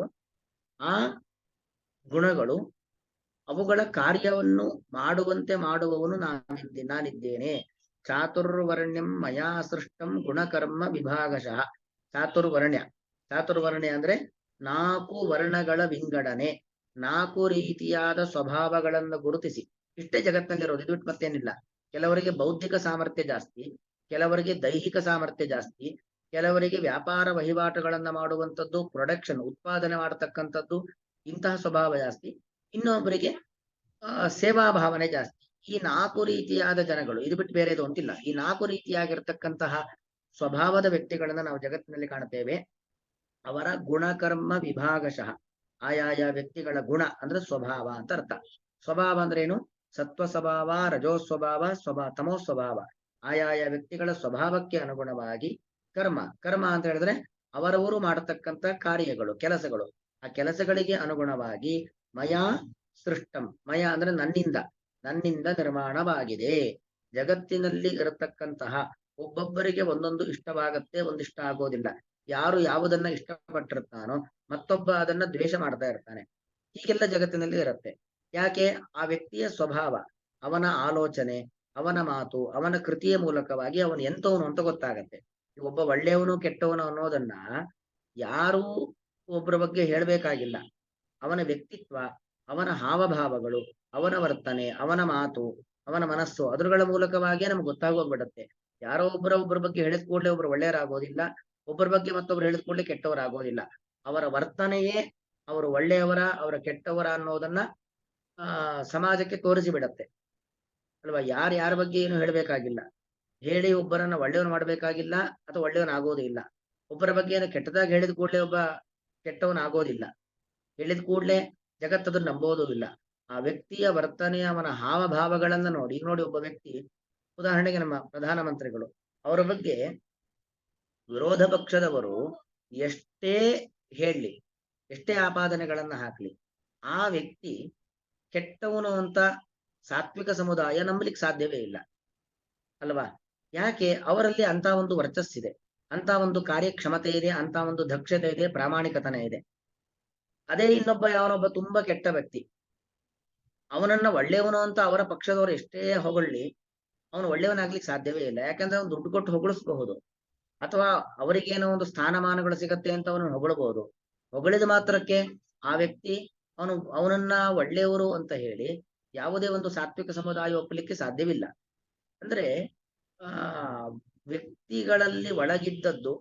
ಆ ಗುಣಗಳು ಅವುಗಳ ಕಾರ್ಯವನ್ನು ಮಾಡುವಂತೆ ಮಾಡುವವನು ನಾನಿದ್ದೇನೆ. ಚಾತುರ್ವರ್ಣ್ಯಂ ಮಯಾ ಸೃಷ್ಟಂ ಗುಣಕರ್ಮ ವಿಭಾಗಶಃ. ಚಾತುರ್ವರ್ಣ್ಯ ಅಂದ್ರೆ 4 ವರ್ಣಗಳ ವಿಂಗಡಣೆ, 4 ರೀತಿಯಾದ ಸ್ವಭಾವಗಳನ್ನು ಗುರುತಿಸಿ. ಇಷ್ಟೇ ಜಗತ್ತಿನಲ್ಲಿರೋದು, ಇದು ಬಿಟ್ಟು ಮತ್ತೇನಿಲ್ಲ. ಕೆಲವರಿಗೆ ಬೌದ್ಧಿಕ ಸಾಮರ್ಥ್ಯ ಜಾಸ್ತಿ, ಕೆಲವರಿಗೆ ದೈಹಿಕ ಸಾಮರ್ಥ್ಯ ಜಾಸ್ತಿ, ಕೆಲವರಿಗೆ ವ್ಯಾಪಾರ ವಹಿವಾಟುಗಳನ್ನ ಮಾಡುವಂಥದ್ದು, ಪ್ರೊಡಕ್ಷನ್ ಉತ್ಪಾದನೆ ಮಾಡತಕ್ಕಂಥದ್ದು, ಇಂತಹ ಸ್ವಭಾವ ಜಾಸ್ತಿ. ಇನ್ನೊಬ್ಬರಿಗೆ ಸೇವಾ ಭಾವನೆ ಜಾಸ್ತಿ. ಈ 4 ರೀತಿಯಾದ ಜನಗಳು, ಇದು ಬಿಟ್ಟು ಬೇರೆ ಇದು ಅಂತಿಲ್ಲ. ಈ 4 ರೀತಿಯಾಗಿರ್ತಕ್ಕಂತಹ ಸ್ವಭಾವದ ವ್ಯಕ್ತಿಗಳನ್ನ ನಾವು ಜಗತ್ತಿನಲ್ಲಿ ಕಾಣುತ್ತೇವೆ. ಅವರ ಗುಣಕರ್ಮ ವಿಭಾಗಶಃ. ಆಯಾಯ ವ್ಯಕ್ತಿಗಳ ಗುಣ ಅಂದ್ರೆ ಸ್ವಭಾವ ಅಂತ ಅರ್ಥ. ಸ್ವಭಾವ ಅಂದ್ರೆ ಏನು? ಸತ್ವ ಸ್ವಭಾವ, ರಜೋ ಸ್ವಭಾವ, ತಮೋ ಸ್ವಭಾವ. ಆಯಾಯ ವ್ಯಕ್ತಿಗಳ ಸ್ವಭಾವಕ್ಕೆ ಅನುಗುಣವಾಗಿ ಕರ್ಮ ಅಂತ ಹೇಳಿದ್ರೆ ಅವರವರು ಮಾಡತಕ್ಕಂತ ಕಾರ್ಯಗಳು, ಕೆಲಸಗಳು. ಆ ಕೆಲಸಗಳಿಗೆ ಅನುಗುಣವಾಗಿ ಮಯಾ ಸೃಷ್ಟಂ. ಮಯ ಅಂದ್ರೆ ನನ್ನಿಂದ ನಿರ್ಮಾಣವಾಗಿದೆ. ಜಗತ್ತಿನಲ್ಲಿ ಇರತಕ್ಕಂತಹ ಒಬ್ಬೊಬ್ಬರಿಗೆ ಒಂದೊಂದು ಇಷ್ಟವಾಗತ್ತೆ, ಒಂದಿಷ್ಟ ಆಗೋದಿಲ್ಲ. ಯಾರು ಯಾವುದನ್ನ ಇಷ್ಟಪಟ್ಟಿರ್ತಾನೋ ಮತ್ತೊಬ್ಬ ಅದನ್ನ ದ್ವೇಷ ಮಾಡ್ತಾ ಇರ್ತಾನೆ. ಹೀಗೆಲ್ಲ ಜಗತ್ತಿನಲ್ಲಿ ಇರುತ್ತೆ. ಯಾಕೆ? ಆ ವ್ಯಕ್ತಿಯ ಸ್ವಭಾವ, ಅವನ ಆಲೋಚನೆ, ಅವನ ಮಾತು, ಅವನ ಕೃತಿಯ ಮೂಲಕವಾಗಿ ಅವನು ಎಂತವನು ಅಂತ ಗೊತ್ತಾಗತ್ತೆ. ಒಬ್ಬ ಒಳ್ಳೆಯವನು ಕೆಟ್ಟವನು ಅನ್ನೋದನ್ನ ಯಾರೂ ಒಬ್ಬರ ಬಗ್ಗೆ ಹೇಳ್ಬೇಕಾಗಿಲ್ಲ. ಅವನ ವ್ಯಕ್ತಿತ್ವ, ಅವನ ಹಾವಭಾವಗಳು, ಅವನ ವರ್ತನೆ, ಅವನ ಮಾತು, ಅವನ ಮನಸ್ಸು, ಅದರುಗಳ ಮೂಲಕವಾಗಿಯೇ ನಮ್ಗೆ ಗೊತ್ತಾಗೋಗ್ಬಿಡತ್ತೆ. ಯಾರೋ ಒಬ್ಬರ ಬಗ್ಗೆ ಹೇಳಿದ ಕೂಡಲೇ ಒಬ್ರು ಒಳ್ಳೆಯರಾಗೋದಿಲ್ಲ, ಒಬ್ಬರ ಬಗ್ಗೆ ಮತ್ತೊಬ್ರು ಹೇಳಿದ ಕೂಡಲೇ ಕೆಟ್ಟವರಾಗೋದಿಲ್ಲ. ಅವರ ವರ್ತನೆಯೇ ಅವರು ಒಳ್ಳೆಯವರ, ಅವರ ಕೆಟ್ಟವರ ಅನ್ನೋದನ್ನ ಸಮಾಜಕ್ಕೆ ತೋರಿಸಿ ಬಿಡತ್ತೆ ಅಲ್ವಾ? ಯಾರ ಬಗ್ಗೆ ಏನು ಹೇಳ್ಬೇಕಾಗಿಲ್ಲ. ಹೇಳಿ ಒಬ್ಬರನ್ನ ಒಳ್ಳೆಯವನು ಮಾಡ್ಬೇಕಾಗಿಲ್ಲ, ಅಥವಾ ಒಳ್ಳೆಯವನಾಗೋದು ಇಲ್ಲ. ಒಬ್ಬರ ಬಗ್ಗೆ ಏನು ಕೆಟ್ಟದಾಗಿ ಹೇಳಿದ ಕೂಡಲೇ ಒಬ್ಬ ಕೆಟ್ಟವನಾಗೋದಿಲ್ಲ. ಹೇಳಿದ ಕೂಡಲೇ ಜಗತ್ತದನ್ನು ನಂಬೋದೂ ಇಲ್ಲ. ಆ ವ್ಯಕ್ತಿಯ ವರ್ತನೆ, ಅವನ ಹಾವಭಾವಗಳನ್ನ ನೋಡಿ. ಈಗ ನೋಡಿ, ಒಬ್ಬ ವ್ಯಕ್ತಿ, ಉದಾಹರಣೆಗೆ ನಮ್ಮ ಪ್ರಧಾನಮಂತ್ರಿಗಳು, ಅವರ ಬಗ್ಗೆ ವಿರೋಧ ಪಕ್ಷದವರು ಎಷ್ಟೇ ಹೇಳಲಿ, ಎಷ್ಟೇ ಆಪಾದನೆಗಳನ್ನ ಹಾಕ್ಲಿ, ಆ ವ್ಯಕ್ತಿ ಕೆಟ್ಟವನು ಅಂತ ಸಾತ್ವಿಕ ಸಮುದಾಯ ನಂಬಲಿಕ್ಕೆ ಸಾಧ್ಯವೇ ಇಲ್ಲ ಅಲ್ವಾ? ಯಾಕೆ? ಅವರಲ್ಲಿ ಅಂತ ಒಂದು ವರ್ಚಸ್ಸಿದೆ, ಅಂತ ಒಂದು ಕಾರ್ಯಕ್ಷಮತೆ ಇದೆ, ಅಂತ ಒಂದು ದಕ್ಷತೆ ಇದೆ, ಪ್ರಾಮಾಣಿಕತನ ಇದೆ. ಅದೇ ಇನ್ನೊಬ್ಬ ಯಾವನೊಬ್ಬ ತುಂಬಾ ಕೆಟ್ಟ ವ್ಯಕ್ತಿ, ಅವನನ್ನ ಒಳ್ಳೆಯವನು ಅಂತ ಅವರ ಪಕ್ಷದವರು ಎಷ್ಟೇ ಹೊಗಳ್ಳಿ, ಅವನು ಒಳ್ಳೆಯವನಾಗ್ಲಿಕ್ಕೆ ಸಾಧ್ಯವೇ ಇಲ್ಲ. ಯಾಕಂದ್ರೆ ಅವನು ದುಡ್ಡು ಕೊಟ್ಟು ಹೊಗಳಿಸಬಹುದು, ಅಥವಾ ಅವರಿಗೇನೋ ಒಂದು ಸ್ಥಾನಮಾನಗಳು ಸಿಗತ್ತೆ ಅಂತ ಅವನನ್ನು ಹೊಗಳಬಹುದು. ಹೊಗಳಿದ ಮಾತ್ರಕ್ಕೆ ಆ ವ್ಯಕ್ತಿ ಅವನನ್ನ ಒಳ್ಳೆಯವರು ಅಂತ ಹೇಳಿ ಯಾವುದೇ ಒಂದು ಸಾತ್ವಿಕ ಸಮುದಾಯ ಒಪ್ಪಲಿಕ್ಕೆ ಸಾಧ್ಯವಿಲ್ಲ. ಅಂದ್ರೆ ವ್ಯಕ್ತಿಗಳಲ್ಲಿ ಒಳಗಿದ್ದದ್ದು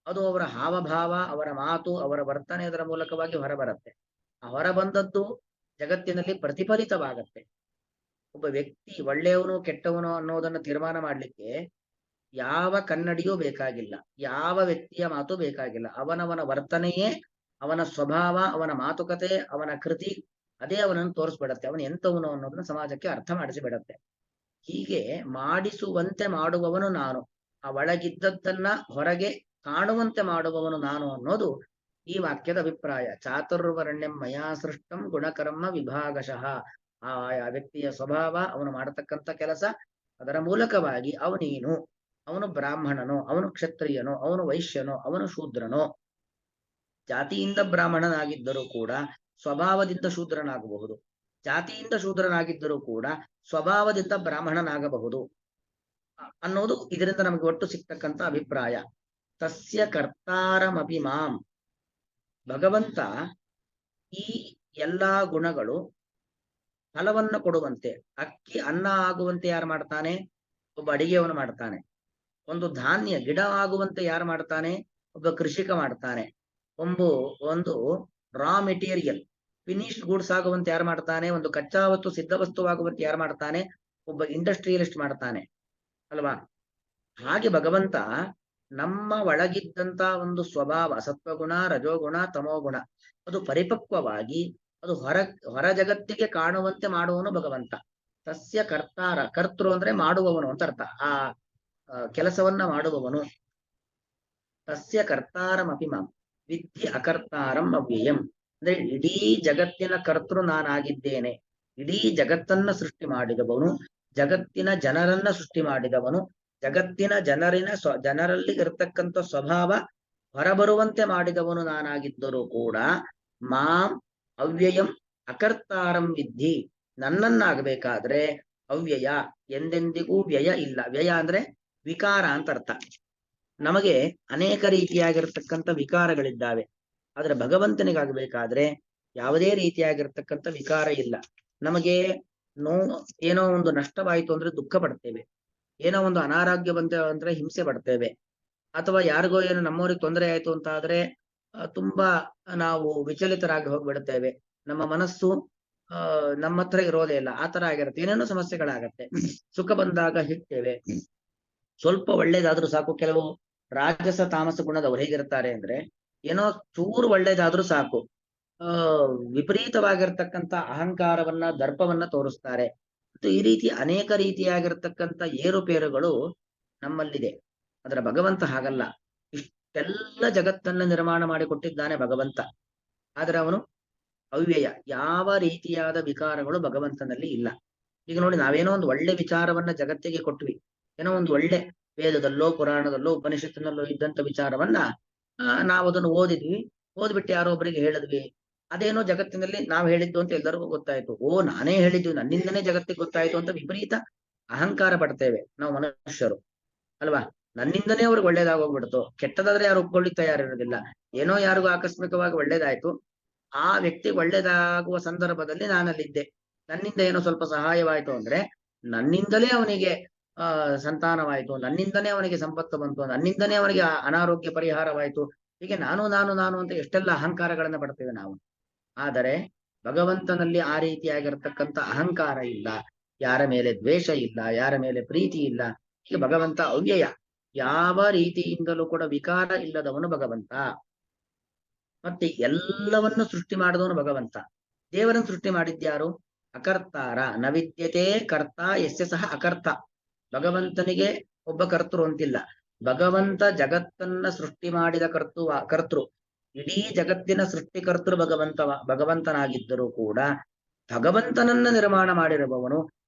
ಅದು ಅವರ ಹಾವಭಾವ, ಅವರ ಮಾತು, ಅವರ ವರ್ತನೆ, ಅದರ ಮೂಲಕವಾಗಿ ಹೊರಬರುತ್ತೆ. ಆ ಹೊರ ಬಂದದ್ದು ಜಗತ್ತಿನಲ್ಲಿ ಪ್ರತಿಫಲಿತವಾಗತ್ತೆ. ಒಬ್ಬ ವ್ಯಕ್ತಿ ಒಳ್ಳೆಯವನು ಕೆಟ್ಟವನು ಅನ್ನೋದನ್ನು ತೀರ್ಮಾನ ಮಾಡ್ಲಿಕ್ಕೆ ಯಾವ ಕನ್ನಡಿಯೂ ಬೇಕಾಗಿಲ್ಲ, ಯಾವ ವ್ಯಕ್ತಿಯ ಮಾತು ಬೇಕಾಗಿಲ್ಲ. ಅವನವನ ವರ್ತನೆಯೇ, ಅವನ ಸ್ವಭಾವ, ಅವನ ಮಾತುಕತೆ, ಅವನ ಕೃತಿ, ಅದೇ ಅವನನ್ನು ತೋರಿಸ್ಬಿಡತ್ತೆ ಅವನು ಎಂತವನು ಅನ್ನೋದನ್ನ ಸಮಾಜಕ್ಕೆ ಅರ್ಥ ಮಾಡಿಸಿಬಿಡತ್ತೆ. ಹೀಗೆ ಮಾಡಿಸುವಂತೆ ಮಾಡುವವನು ನಾನು, ಆ ಒಳಗಿದ್ದದ್ದನ್ನ ಹೊರಗೆ ಕಾಣುವಂತೆ ಮಾಡುವವನು ನಾನು ಅನ್ನೋದು ಈ ವಾಕ್ಯದ ಅಭಿಪ್ರಾಯ. ಚಾತುರ್ವರ್ಣ್ಯಂ ಮಯಾ ಸೃಷ್ಟಂ ಗುಣಕರ್ಮ ವಿಭಾಗಶಃ. ಆ ವ್ಯಕ್ತಿಯ ಸ್ವಭಾವ, ಅವನು ಮಾಡತಕ್ಕಂಥ ಕೆಲಸ, ಅದರ ಮೂಲಕವಾಗಿ ಅವನು ಬ್ರಾಹ್ಮಣನೋ, ಅವನು ಕ್ಷತ್ರಿಯನೋ, ಅವನು ವೈಶ್ಯನೋ, ಅವನು ಶೂದ್ರನೋ. ಜಾತಿಯಿಂದ ಬ್ರಾಹ್ಮಣನಾಗಿದ್ದರೂ ಕೂಡ ಸ್ವಭಾವದಿಂದ ಶೂದ್ರನಾಗಬಹುದು, ಜಾತಿಯಿಂದ ಶೂದ್ರನಾಗಿದ್ದರೂ ಕೂಡ ಸ್ವಭಾವದಿಂದ ಬ್ರಾಹ್ಮಣನಾಗಬಹುದು ಅನ್ನೋದು ಇದರಿಂದ ನಮಗೆ ಒಟ್ಟು ಸಿಗ್ತಕ್ಕಂಥ ಅಭಿಪ್ರಾಯ. ತಸ್ಯ ಕರ್ತಾರಮಪಿ ಮಾಂ. ಭಗವಂತ ಈ ಎಲ್ಲಾ ಗುಣಗಳು ಫಲವನ್ನು ಕೊಡುವಂತೆ, ಅಕ್ಕಿ ಅನ್ನ ಆಗುವಂತೆ ಯಾರು ಮಾಡ್ತಾನೆ? ಒಬ್ಬ ಅಡಿಗೆಯವನು ಮಾಡ್ತಾನೆ. ಒಂದು ಧಾನ್ಯ ಗಿಡ ಆಗುವಂತೆ ಯಾರು ಮಾಡ್ತಾನೆ? ಒಬ್ಬ ಕೃಷಿಕ ಮಾಡ್ತಾನೆ. ಒಂದು ರಾ ಮೆಟೀರಿಯಲ್, ಫಿನಿಶ್ಡ್ ಗೂಡ್ಸ್ ಆಗುವಂತೆ ಯಾರು ಮಾಡ್ತಾನೆ? ಒಂದು ಕಚ್ಚಾ ವಸ್ತು, ಸಿದ್ಧ ವಸ್ತುವಾಗುವಂತೆ ಯಾರು ಮಾಡ್ತಾನೆ? ಒಬ್ಬ ಇಂಡಸ್ಟ್ರಿಯಲಿಸ್ಟ್ ಮಾಡ್ತಾನೆ ಅಲ್ವಾ? ಹಾಗೆ ಭಗವಂತ ನಮ್ಮ ಒಳಗಿದ್ದಂತ ಒಂದು ಸ್ವಭಾವ, ಸತ್ವಗುಣ, ರಜೋಗುಣ, ತಮೋಗುಣ, ಅದು ಪರಿಪಕ್ವವಾಗಿ ಅದು ಹೊರ ಜಗತ್ತಿಗೆ ಕಾಣುವಂತೆ ಮಾಡುವವನು ಭಗವಂತ. ತಸ್ಯ ಕರ್ತೃ ಅಂದ್ರೆ ಮಾಡುವವನು ಅಂತ ಅರ್ಥ. ಆ ಕೆಲಸವನ್ನ ಮಾಡುವವನು. ತಸ್ಯ ಕರ್ತಾರಮಪಿ ಮಾಂ ವಿದ್ಧಿ ಅಕರ್ತಾರಂ ಅವ್ಯಯಂ. ಅಂದ್ರೆ ಇಡೀ ಜಗತ್ತಿನ ಕರ್ತೃ ನಾನಾಗಿದ್ದೇನೆ. ಇಡೀ ಜಗತ್ತನ್ನ ಸೃಷ್ಟಿ ಮಾಡಿದವನು, ಜಗತ್ತಿನ ಜನರನ್ನ ಸೃಷ್ಟಿ ಮಾಡಿದವನು, ಜಗತ್ತಿನ ಜನರಲ್ಲಿ ಇರತಕ್ಕಂಥ ಸ್ವಭಾವ ಹೊರಬರುವಂತೆ ಮಾಡಿದವನು ನಾನಾಗಿದ್ದರೂ ಕೂಡ ಮಾಂ ಅವ್ಯಯಂ ಅಕರ್ತಾರಂ ವಿದ್ಧಿ, ನನ್ನನ್ನಾಗಬೇಕಾದ್ರೆ ಅವ್ಯಯ, ಎಂದೆಂದಿಗೂ ವ್ಯಯ ಇಲ್ಲ. ವ್ಯಯ ಅಂದ್ರೆ ವಿಕಾರ ಅಂತ ಅರ್ಥ. ನಮಗೆ ಅನೇಕ ರೀತಿಯಾಗಿರ್ತಕ್ಕಂಥ ವಿಕಾರಗಳಿದ್ದಾವೆ, ಆದ್ರೆ ಭಗವಂತನಿಗಾಗಬೇಕಾದ್ರೆ ಯಾವುದೇ ರೀತಿಯಾಗಿರ್ತಕ್ಕಂಥ ವಿಕಾರ ಇಲ್ಲ. ನಮಗೆ ಏನೋ ಒಂದು ನಷ್ಟವಾಯಿತು ಅಂದ್ರೆ ದುಃಖ ಪಡ್ತೇವೆ, ಏನೋ ಒಂದು ಅನಾರೋಗ್ಯ ಬಂತ ಅಂದ್ರೆ ಹಿಂಸೆ ಪಡ್ತೇವೆ, ಅಥವಾ ಯಾರಿಗೋ ಏನೋ ನಮ್ಮವ್ರಿಗೆ ತೊಂದರೆ ಆಯ್ತು ಅಂತ ಆದ್ರೆ ತುಂಬಾ ನಾವು ವಿಚಲಿತರಾಗಿ ಹೋಗ್ಬಿಡ್ತೇವೆ. ನಮ್ಮ ಮನಸ್ಸು ನಮ್ಮ ಹತ್ರ ಇರೋದೇ ಇಲ್ಲ, ಆ ತರ ಆಗಿರುತ್ತೆ. ಏನೇನೋ ಸಮಸ್ಯೆಗಳಾಗತ್ತೆ. ಸುಖ ಬಂದಾಗ ಹಿಡ್ತೇವೆ. ಸ್ವಲ್ಪ ಒಳ್ಳೇದಾದ್ರೂ ಸಾಕು. ಕೆಲವು ರಾಜಸ ತಾಮಸ ಗುಣದವ್ರು ಹೇಗಿರ್ತಾರೆ ಅಂದ್ರೆ, ಏನೋ ಚೂರು ಒಳ್ಳೇದಾದ್ರೂ ಸಾಕು, ವಿಪರೀತವಾಗಿರ್ತಕ್ಕಂಥ ಅಹಂಕಾರವನ್ನ, ದರ್ಪವನ್ನ ತೋರಿಸ್ತಾರೆ. ಮತ್ತು ಈ ರೀತಿ ಅನೇಕ ರೀತಿಯಾಗಿರ್ತಕ್ಕಂಥ ಏರುಪೇರುಗಳು ನಮ್ಮಲ್ಲಿದೆ. ಅದರ ಭಗವಂತ ಹಾಗಲ್ಲ. ಇಷ್ಟೆಲ್ಲ ಜಗತ್ತನ್ನ ನಿರ್ಮಾಣ ಮಾಡಿಕೊಟ್ಟಿದ್ದಾನೆ ಭಗವಂತ, ಆದ್ರೆ ಅವನು ಅವ್ಯಯ. ಯಾವ ರೀತಿಯಾದ ವಿಕಾರಗಳು ಭಗವಂತನಲ್ಲಿ ಇಲ್ಲ. ಈಗ ನೋಡಿ, ನಾವೇನೋ ಒಂದು ಒಳ್ಳೆ ವಿಚಾರವನ್ನ ಜಗತ್ತಿಗೆ ಕೊಟ್ವಿ, ಏನೋ ಒಂದು ಒಳ್ಳೆ ವೇದದಲ್ಲೋ ಪುರಾಣದಲ್ಲೋ ಉಪನಿಷತ್ತಿನಲ್ಲೋ ಇದ್ದಂತ ವಿಚಾರವನ್ನ ನಾವು ಅದನ್ನು ಓದಿದ್ವಿ, ಓದ್ಬಿಟ್ಟು ಯಾರೋ ಒಬ್ಬರಿಗೆ ಹೇಳಿದ್ವಿ. ಅದೇನೋ ಜಗತ್ತಿನಲ್ಲಿ ನಾವು ಹೇಳಿದ್ದು ಅಂತ ಎಲ್ಲರಿಗೂ ಗೊತ್ತಾಯ್ತು. ಓ, ನಾನೇ ಹೇಳಿದ್ವಿ, ನನ್ನಿಂದನೇ ಜಗತ್ತಿಗೆ ಗೊತ್ತಾಯ್ತು ಅಂತ ವಿಪರೀತ ಅಹಂಕಾರ ಪಡ್ತೇವೆ ನಾವು ಮನುಷ್ಯರು, ಅಲ್ವಾ? ನನ್ನಿಂದನೇ ಅವ್ರಿಗೆ ಒಳ್ಳೇದಾಗೋಗ್ಬಿಡ್ತು. ಕೆಟ್ಟದಾದ್ರೆ ಯಾರು ಒಪ್ಕೊಳ್ಳಿಕ್ ತಯಾರಿರೋದಿಲ್ಲ. ಏನೋ ಯಾರಿಗೂ ಆಕಸ್ಮಿಕವಾಗಿ ಒಳ್ಳೇದಾಯ್ತು, ಆ ವ್ಯಕ್ತಿ ಒಳ್ಳೇದಾಗುವ ಸಂದರ್ಭದಲ್ಲಿ ನಾನಲ್ಲಿದ್ದೆ, ನನ್ನಿಂದ ಏನೋ ಸ್ವಲ್ಪ ಸಹಾಯವಾಯ್ತು ಅಂದ್ರೆ ನನ್ನಿಂದಲೇ ಅವನಿಗೆ ಸಂತಾನವಾಯ್ತು, ನನ್ನಿಂದನೇ ಅವನಿಗೆ ಸಂಪತ್ತು ಬಂತು, ನನ್ನಿಂದನೇ ಅವನಿಗೆ ಅನಾರೋಗ್ಯ ಪರಿಹಾರವಾಯ್ತು. ಹೀಗೆ ನಾನು ನಾನು ನಾನು ಅಂತ ಎಷ್ಟೆಲ್ಲ ಅಹಂಕಾರಗಳನ್ನ ಪಡ್ತೇವೆ ನಾವು. ಆದರೆ ಭಗವಂತನಲ್ಲಿ ಆ ರೀತಿಯಾಗಿರ್ತಕ್ಕಂಥ ಅಹಂಕಾರ ಇಲ್ಲ, ಯಾರ ಮೇಲೆ ದ್ವೇಷ ಇಲ್ಲ, ಯಾರ ಮೇಲೆ ಪ್ರೀತಿ ಇಲ್ಲ. ಹೀಗೆ ಭಗವಂತ ಅವ್ಯಯ, ಯಾವ ರೀತಿಯಿಂದಲೂ ಕೂಡ ವಿಕಾರ ಇಲ್ಲದವನು ಭಗವಂತ. ಮತ್ತೆ ಎಲ್ಲವನ್ನು ಸೃಷ್ಟಿ ಮಾಡಿದವನು ಭಗವಂತ. ದೇವರನ್ನು ಸೃಷ್ಟಿ ಮಾಡಿದ್ಯಾರು? ಅಕರ್ತಾರ. ನ ವಿದ್ಯತೆ ಕರ್ತ ಯಸ್ಯ ಸಹ ಅಕರ್ತ. ಭಗವಂತನಿಗೆ ಒಬ್ಬ ಕರ್ತೃ ಅಂತಿಲ್ಲ. ಭಗವಂತ ಜಗತ್ತನ್ನ ಸೃಷ್ಟಿ ಮಾಡಿದ ಕರ್ತೃ. ಇಡೀ ಜಗತ್ತಿನ ಸೃಷ್ಟಿಕರ್ತೃ ಭಗವಂತನಾಗಿದ್ದರೂ ಕೂಡ ಭಗವಂತನನ್ನ ನಿರ್ಮಾಣ ಮಾಡಿರುವವನು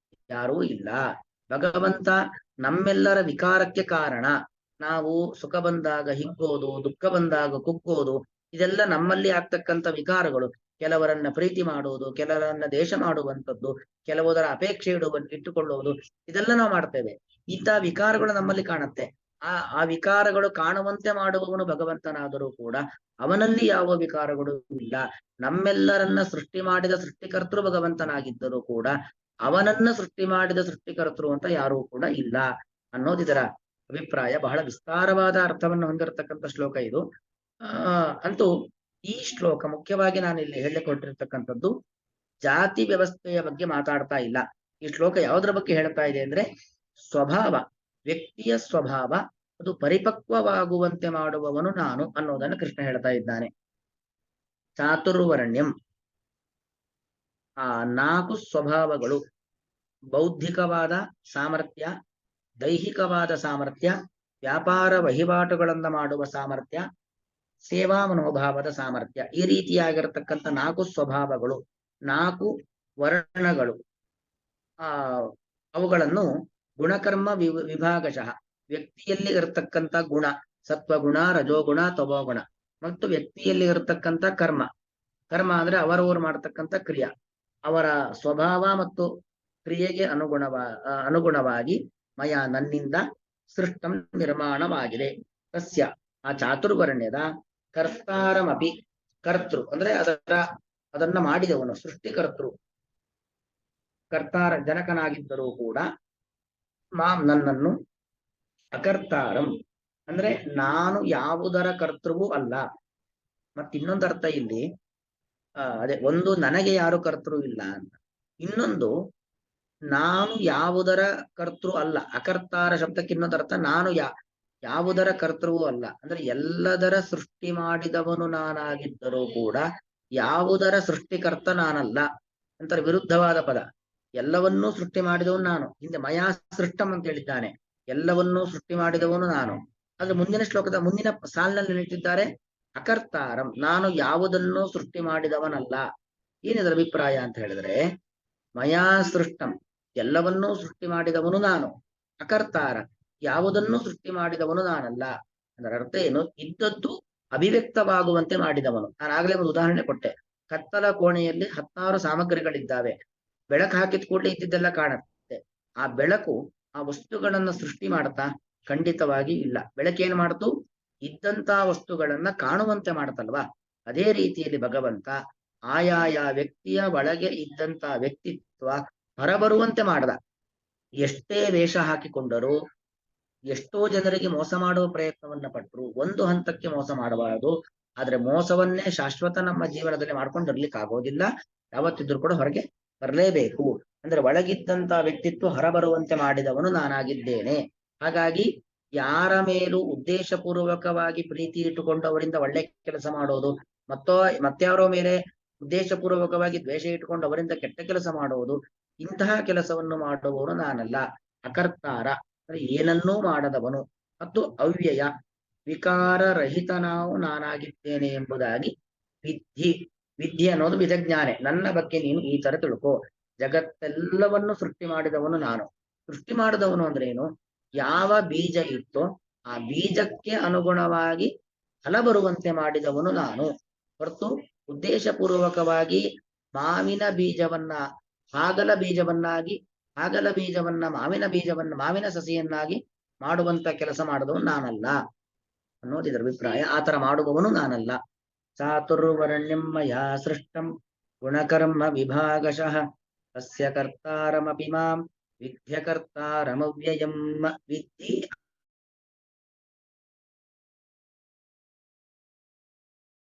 ಯಾರೂ ಇಲ್ಲ. ಭಗವಂತ ನಮ್ಮೆಲ್ಲರ ವಿಕಾರಕ್ಕೆ ಕಾರಣ. ನಾವು ಸುಖ ಬಂದಾಗ ಹಿಗ್ಗೋದು, ದುಃಖ ಬಂದಾಗ ಕುಗ್ಗೋದು, ಇದೆಲ್ಲ ನಮ್ಮಲ್ಲಿ ಆಗ್ತಕ್ಕಂಥ ವಿಕಾರಗಳು. ಕೆಲವರನ್ನ ಪ್ರೀತಿ ಮಾಡುವುದು, ಕೆಲವರನ್ನ ದೇಶ ಮಾಡುವಂಥದ್ದು, ಕೆಲವುದರ ಅಪೇಕ್ಷೆ ಇಟ್ಟುಕೊಳ್ಳುವುದು, ಇದೆಲ್ಲ ನಾವು ಮಾಡ್ತೇವೆ. ಇಂಥ ವಿಕಾರಗಳು ನಮ್ಮಲ್ಲಿ ಕಾಣುತ್ತೆ. ಆ ವಿಕಾರಗಳು ಕಾಣುವಂತೆ ಮಾಡುವವನು ಭಗವಂತನಾದರೂ ಕೂಡ ಅವನಲ್ಲಿ ಯಾವ ವಿಕಾರಗಳು ಇಲ್ಲ. ನಮ್ಮೆಲ್ಲರನ್ನ ಸೃಷ್ಟಿ ಮಾಡಿದ ಸೃಷ್ಟಿಕರ್ತೃ ಭಗವಂತನಾಗಿದ್ದರೂ ಕೂಡ ಅವನನ್ನ ಸೃಷ್ಟಿ ಮಾಡಿದ ಸೃಷ್ಟಿಕರ್ತೃ ಅಂತ ಯಾರೂ ಕೂಡ ಇಲ್ಲ ಅನ್ನೋದಿದರ ಅಭಿಪ್ರಾಯ. ಬಹಳ ವಿಸ್ತಾರವಾದ ಅರ್ಥವನ್ನು ಹೊಂದಿರತಕ್ಕಂಥ ಶ್ಲೋಕ ಇದು. ಅಂತೂ ಈ ಶ್ಲೋಕ ಮುಖ್ಯವಾಗಿ ನಾನು ಇಲ್ಲಿ ಹೇಳಿಕೊಟ್ಟಿರ್ತಕ್ಕಂಥದ್ದು ಜಾತಿ ವ್ಯವಸ್ಥೆಯ ಬಗ್ಗೆ ಮಾತಾಡ್ತಾ ಇಲ್ಲ. ಈ ಶ್ಲೋಕ ಯಾವುದರ ಬಗ್ಗೆ ಹೇಳ್ತಾ ಇದೆ ಅಂದ್ರೆ, ಸ್ವಭಾವ, ವ್ಯಕ್ತಿಯ ಸ್ವಭಾವ ಅದು ಪರಿಪಕ್ವವಾಗುವಂತೆ ಮಾಡುವವನು ನಾನು ಅನ್ನೋದನ್ನು ಕೃಷ್ಣ ಹೇಳ್ತಾ ಇದ್ದಾನೆ. ಚಾತುರ್ವರ್ಣ್ಯಂ, ಆ 4 ಸ್ವಭಾವಗಳು: ಬೌದ್ಧಿಕವಾದ ಸಾಮರ್ಥ್ಯ, ದೈಹಿಕವಾದ ಸಾಮರ್ಥ್ಯ, ವ್ಯಾಪಾರ ವಹಿವಾಟುಗಳನ್ನ ಮಾಡುವ ಸಾಮರ್ಥ್ಯ, ಸೇವಾ ಮನೋಭಾವದ ಸಾಮರ್ಥ್ಯ. ಈ ರೀತಿಯಾಗಿರತಕ್ಕಂಥ 4 ಸ್ವಭಾವಗಳು, 4 ವರ್ಣಗಳು, ಅವುಗಳನ್ನು ಗುಣಕರ್ಮ ವಿಭಾಗಶಃ, ವ್ಯಕ್ತಿಯಲ್ಲಿ ಇರತಕ್ಕಂಥ ಗುಣ, ಸತ್ವಗುಣ, ರಜೋಗುಣ, ತಮೋಗುಣ, ಮತ್ತು ವ್ಯಕ್ತಿಯಲ್ಲಿ ಇರತಕ್ಕಂಥ ಕರ್ಮ. ಕರ್ಮ ಅಂದ್ರೆ ಅವರವರು ಮಾಡತಕ್ಕಂಥ ಕ್ರಿಯಾ, ಅವರ ಸ್ವಭಾವ ಮತ್ತು ಕ್ರಿಯೆಗೆ ಅನುಗುಣವಾಗಿ ಮಯ, ನನ್ನಿಂದ ಸೃಷ್ಟಂ, ನಿರ್ಮಾಣವಾಗಿದೆ. ತಸ್ಯ, ಆ ಚಾತುರ್ವರ್ಣ್ಯದ ಕರ್ತಾರಮಪಿ, ಕರ್ತೃ ಅಂದ್ರೆ ಅದನ್ನ ಮಾಡಿದವನು, ಸೃಷ್ಟಿಕರ್ತೃ, ಕರ್ತಾರ ಜನಕನಾಗಿದ್ದರೂ ಕೂಡ ಮಾಂ, ನನ್ನನ್ನು, ಅಕರ್ತಾರಂ ಅಂದ್ರೆ ನಾನು ಯಾವುದರ ಕರ್ತೃವೂ ಅಲ್ಲ. ಮತ್ತಿನ್ನೊಂದು ಅರ್ಥ ಇಲ್ಲಿ, ಅದೇ ಒಂದು, ನನಗೆ ಯಾರು ಕರ್ತೃ ಇಲ್ಲ ಅಂತ. ಇನ್ನೊಂದು, ನಾನು ಯಾವುದರ ಕರ್ತೃ ಅಲ್ಲ. ಅಕರ್ತಾರ ಶಬ್ದಕ್ಕೆ ಇನ್ನೊಂದು ಅರ್ಥ, ನಾನು ಯಾವುದರ ಕರ್ತೃವೂ ಅಲ್ಲ ಅಂದ್ರೆ ಎಲ್ಲದರ ಸೃಷ್ಟಿ ಮಾಡಿದವನು ನಾನಾಗಿದ್ದರೂ ಕೂಡ ಯಾವುದರ ಸೃಷ್ಟಿಕರ್ತ ನಾನಲ್ಲ ಅಂತಾರೆ. ವಿರುದ್ಧವಾದ ಪದ. ಎಲ್ಲವನ್ನೂ ಸೃಷ್ಟಿ ಮಾಡಿದವನು ನಾನು. ಹಿಂದೆ ಮಯಾ ಸೃಷ್ಟಂ ಅಂತ ಹೇಳಿದ್ದಾನೆ, ಎಲ್ಲವನ್ನೂ ಸೃಷ್ಟಿ ಮಾಡಿದವನು ನಾನು. ಆದ್ರೆ ಮುಂದಿನ ಶ್ಲೋಕದ ಮುಂದಿನ ಸಾಲಿನಲ್ಲಿ ನಿಂತಿದ್ದಾರೆ ಅಕರ್ತಾರಂ, ನಾನು ಯಾವುದನ್ನೂ ಸೃಷ್ಟಿ ಮಾಡಿದವನಲ್ಲ. ಏನಿದರ ಅಭಿಪ್ರಾಯ ಅಂತ ಹೇಳಿದ್ರೆ, ಮಯಾ ಸೃಷ್ಟಂ, ಎಲ್ಲವನ್ನೂ ಸೃಷ್ಟಿ ಮಾಡಿದವನು ನಾನು. ಅಕರ್ತಾರ, ಯಾವುದನ್ನೂ ಸೃಷ್ಟಿ ಮಾಡಿದವನು ನಾನಲ್ಲ. ಅದರ ಅರ್ಥ ಏನು? ಇದ್ದದ್ದು ಅಭಿವ್ಯಕ್ತವಾಗುವಂತೆ ಮಾಡಿದವನು. ನಾನು ಆಗ್ಲೇ ಒಂದು ಉದಾಹರಣೆ ಕೊಟ್ಟೆ. ಕತ್ತಲ ಕೋಣೆಯಲ್ಲಿ 10 ಸಾಮಗ್ರಿಗಳಿದ್ದಾವೆ. ಬೆಳಕು ಹಾಕಿದ ಕೂಡಲೇ ಇದ್ದಿದ್ದೆಲ್ಲ ಕಾಣುತ್ತೆ. ಆ ಬೆಳಕು ಆ ವಸ್ತುಗಳನ್ನ ಸೃಷ್ಟಿ ಮಾಡ್ತಾ? ಖಂಡಿತವಾಗಿ ಇಲ್ಲ. ಬೆಳಕೇನು ಮಾಡ್ತು? ಇದ್ದಂತ ವಸ್ತುಗಳನ್ನ ಕಾಣುವಂತೆ ಮಾಡ್ತಲ್ವಾ? ಅದೇ ರೀತಿಯಲ್ಲಿ ಭಗವಂತ ಆಯಾಯ ವ್ಯಕ್ತಿಯ ಒಳಗೆ ಇದ್ದಂತ ವ್ಯಕ್ತಿತ್ವ ಹೊರಬರುವಂತೆ ಮಾಡ್ದ. ಎಷ್ಟೇ ವೇಷ ಹಾಕಿಕೊಂಡರೂ, ಎಷ್ಟೋ ಜನರಿಗೆ ಮೋಸ ಮಾಡುವ ಪ್ರಯತ್ನವನ್ನ ಪಟ್ಟರು, ಒಂದು ಹಂತಕ್ಕೆ ಮೋಸ ಮಾಡಬಾರದು. ಆದ್ರೆ ಮೋಸವನ್ನೇ ಶಾಶ್ವತ ನಮ್ಮ ಜೀವನದಲ್ಲಿ ಮಾಡ್ಕೊಂಡಿರ್ಲಿಕ್ಕೆ ಆಗೋದಿಲ್ಲ. ಯಾವತ್ತಿದ್ರು ಕೂಡ ಹೊರಗೆ ಬರಲೇಬೇಕು. ಅಂದ್ರೆ ಒಳಗಿದ್ದಂತ ವ್ಯಕ್ತಿತ್ವ ಹೊರಬರುವಂತೆ ಮಾಡಿದವನು ನಾನಾಗಿದ್ದೇನೆ. ಹಾಗಾಗಿ ಯಾರ ಮೇಲೂ ಉದ್ದೇಶಪೂರ್ವಕವಾಗಿ ಪ್ರೀತಿ ಇಟ್ಟುಕೊಂಡು ಅವರಿಂದ ಒಳ್ಳೆ ಕೆಲಸ ಮಾಡೋದು, ಮತ್ತಾರೋ ಮೇಲೆ ಉದ್ದೇಶಪೂರ್ವಕವಾಗಿ ದ್ವೇಷ ಇಟ್ಟುಕೊಂಡು ಅವರಿಂದ ಕೆಟ್ಟ ಕೆಲಸ ಮಾಡುವುದು, ಇಂತಹ ಕೆಲಸವನ್ನು ಮಾಡುವವನು ನಾನಲ್ಲ. ಅಕರ್ತಾರ ಅಂದ್ರೆ ಏನನ್ನೂ ಮಾಡದವನು, ಮತ್ತು ಅವ್ಯಯ ವಿಕಾರ ರಹಿತನಾವು ನಾನಾಗಿದ್ದೇನೆ ಎಂಬುದಾಗಿ ವಿಧಿ. ವಿಧಿ ಅನ್ನೋದು ವಿಧಜ್ಞಾನೆ. ನನ್ನ ಬಗ್ಗೆ ನೀನು ಈ ತರ ತಿಳ್ಕೋ. ಜಗತ್ತೆಲ್ಲವನ್ನು ಸೃಷ್ಟಿ ಮಾಡಿದವನು ನಾನು. ಸೃಷ್ಟಿ ಮಾಡಿದವನು ಅಂದ್ರೇನು? ಯಾವ ಬೀಜ ಇತ್ತೋ ಆ ಬೀಜಕ್ಕೆ ಅನುಗುಣವಾಗಿ ಫಲ ಬರುವಂತೆ ಮಾಡಿದವನು ನಾನು. ಹೊರತು ಉದ್ದೇಶಪೂರ್ವಕವಾಗಿ ಮಾವಿನ ಬೀಜವನ್ನ ಹಾಗಲ ಬೀಜವನ್ನಾಗಿ, ಹಾಗಲ ಬೀಜವನ್ನ ಮಾವಿನ ಸಸಿಯನ್ನಾಗಿ ಮಾಡುವಂತ ಕೆಲಸ ಮಾಡಿದವನು ನಾನಲ್ಲ ಅನ್ನೋದು ಇದರ ಅಭಿಪ್ರಾಯ. ಆತರ ಮಾಡುವವನು ನಾನಲ್ಲ. ಚಾತುರ್ವರ್ಣ್ಯಂ ಮಯಾ ಸೃಷ್ಟಂ ಗುಣಕರ್ಮ ವಿಭಾಗಶಃ ತಸ್ಯ ಕರ್ತಾರಮಪಿ ಮಾಂ ವಿದ್ಯ ಕರ್ತಾರಮವ್ಯಯಂ. ವಿಧಿ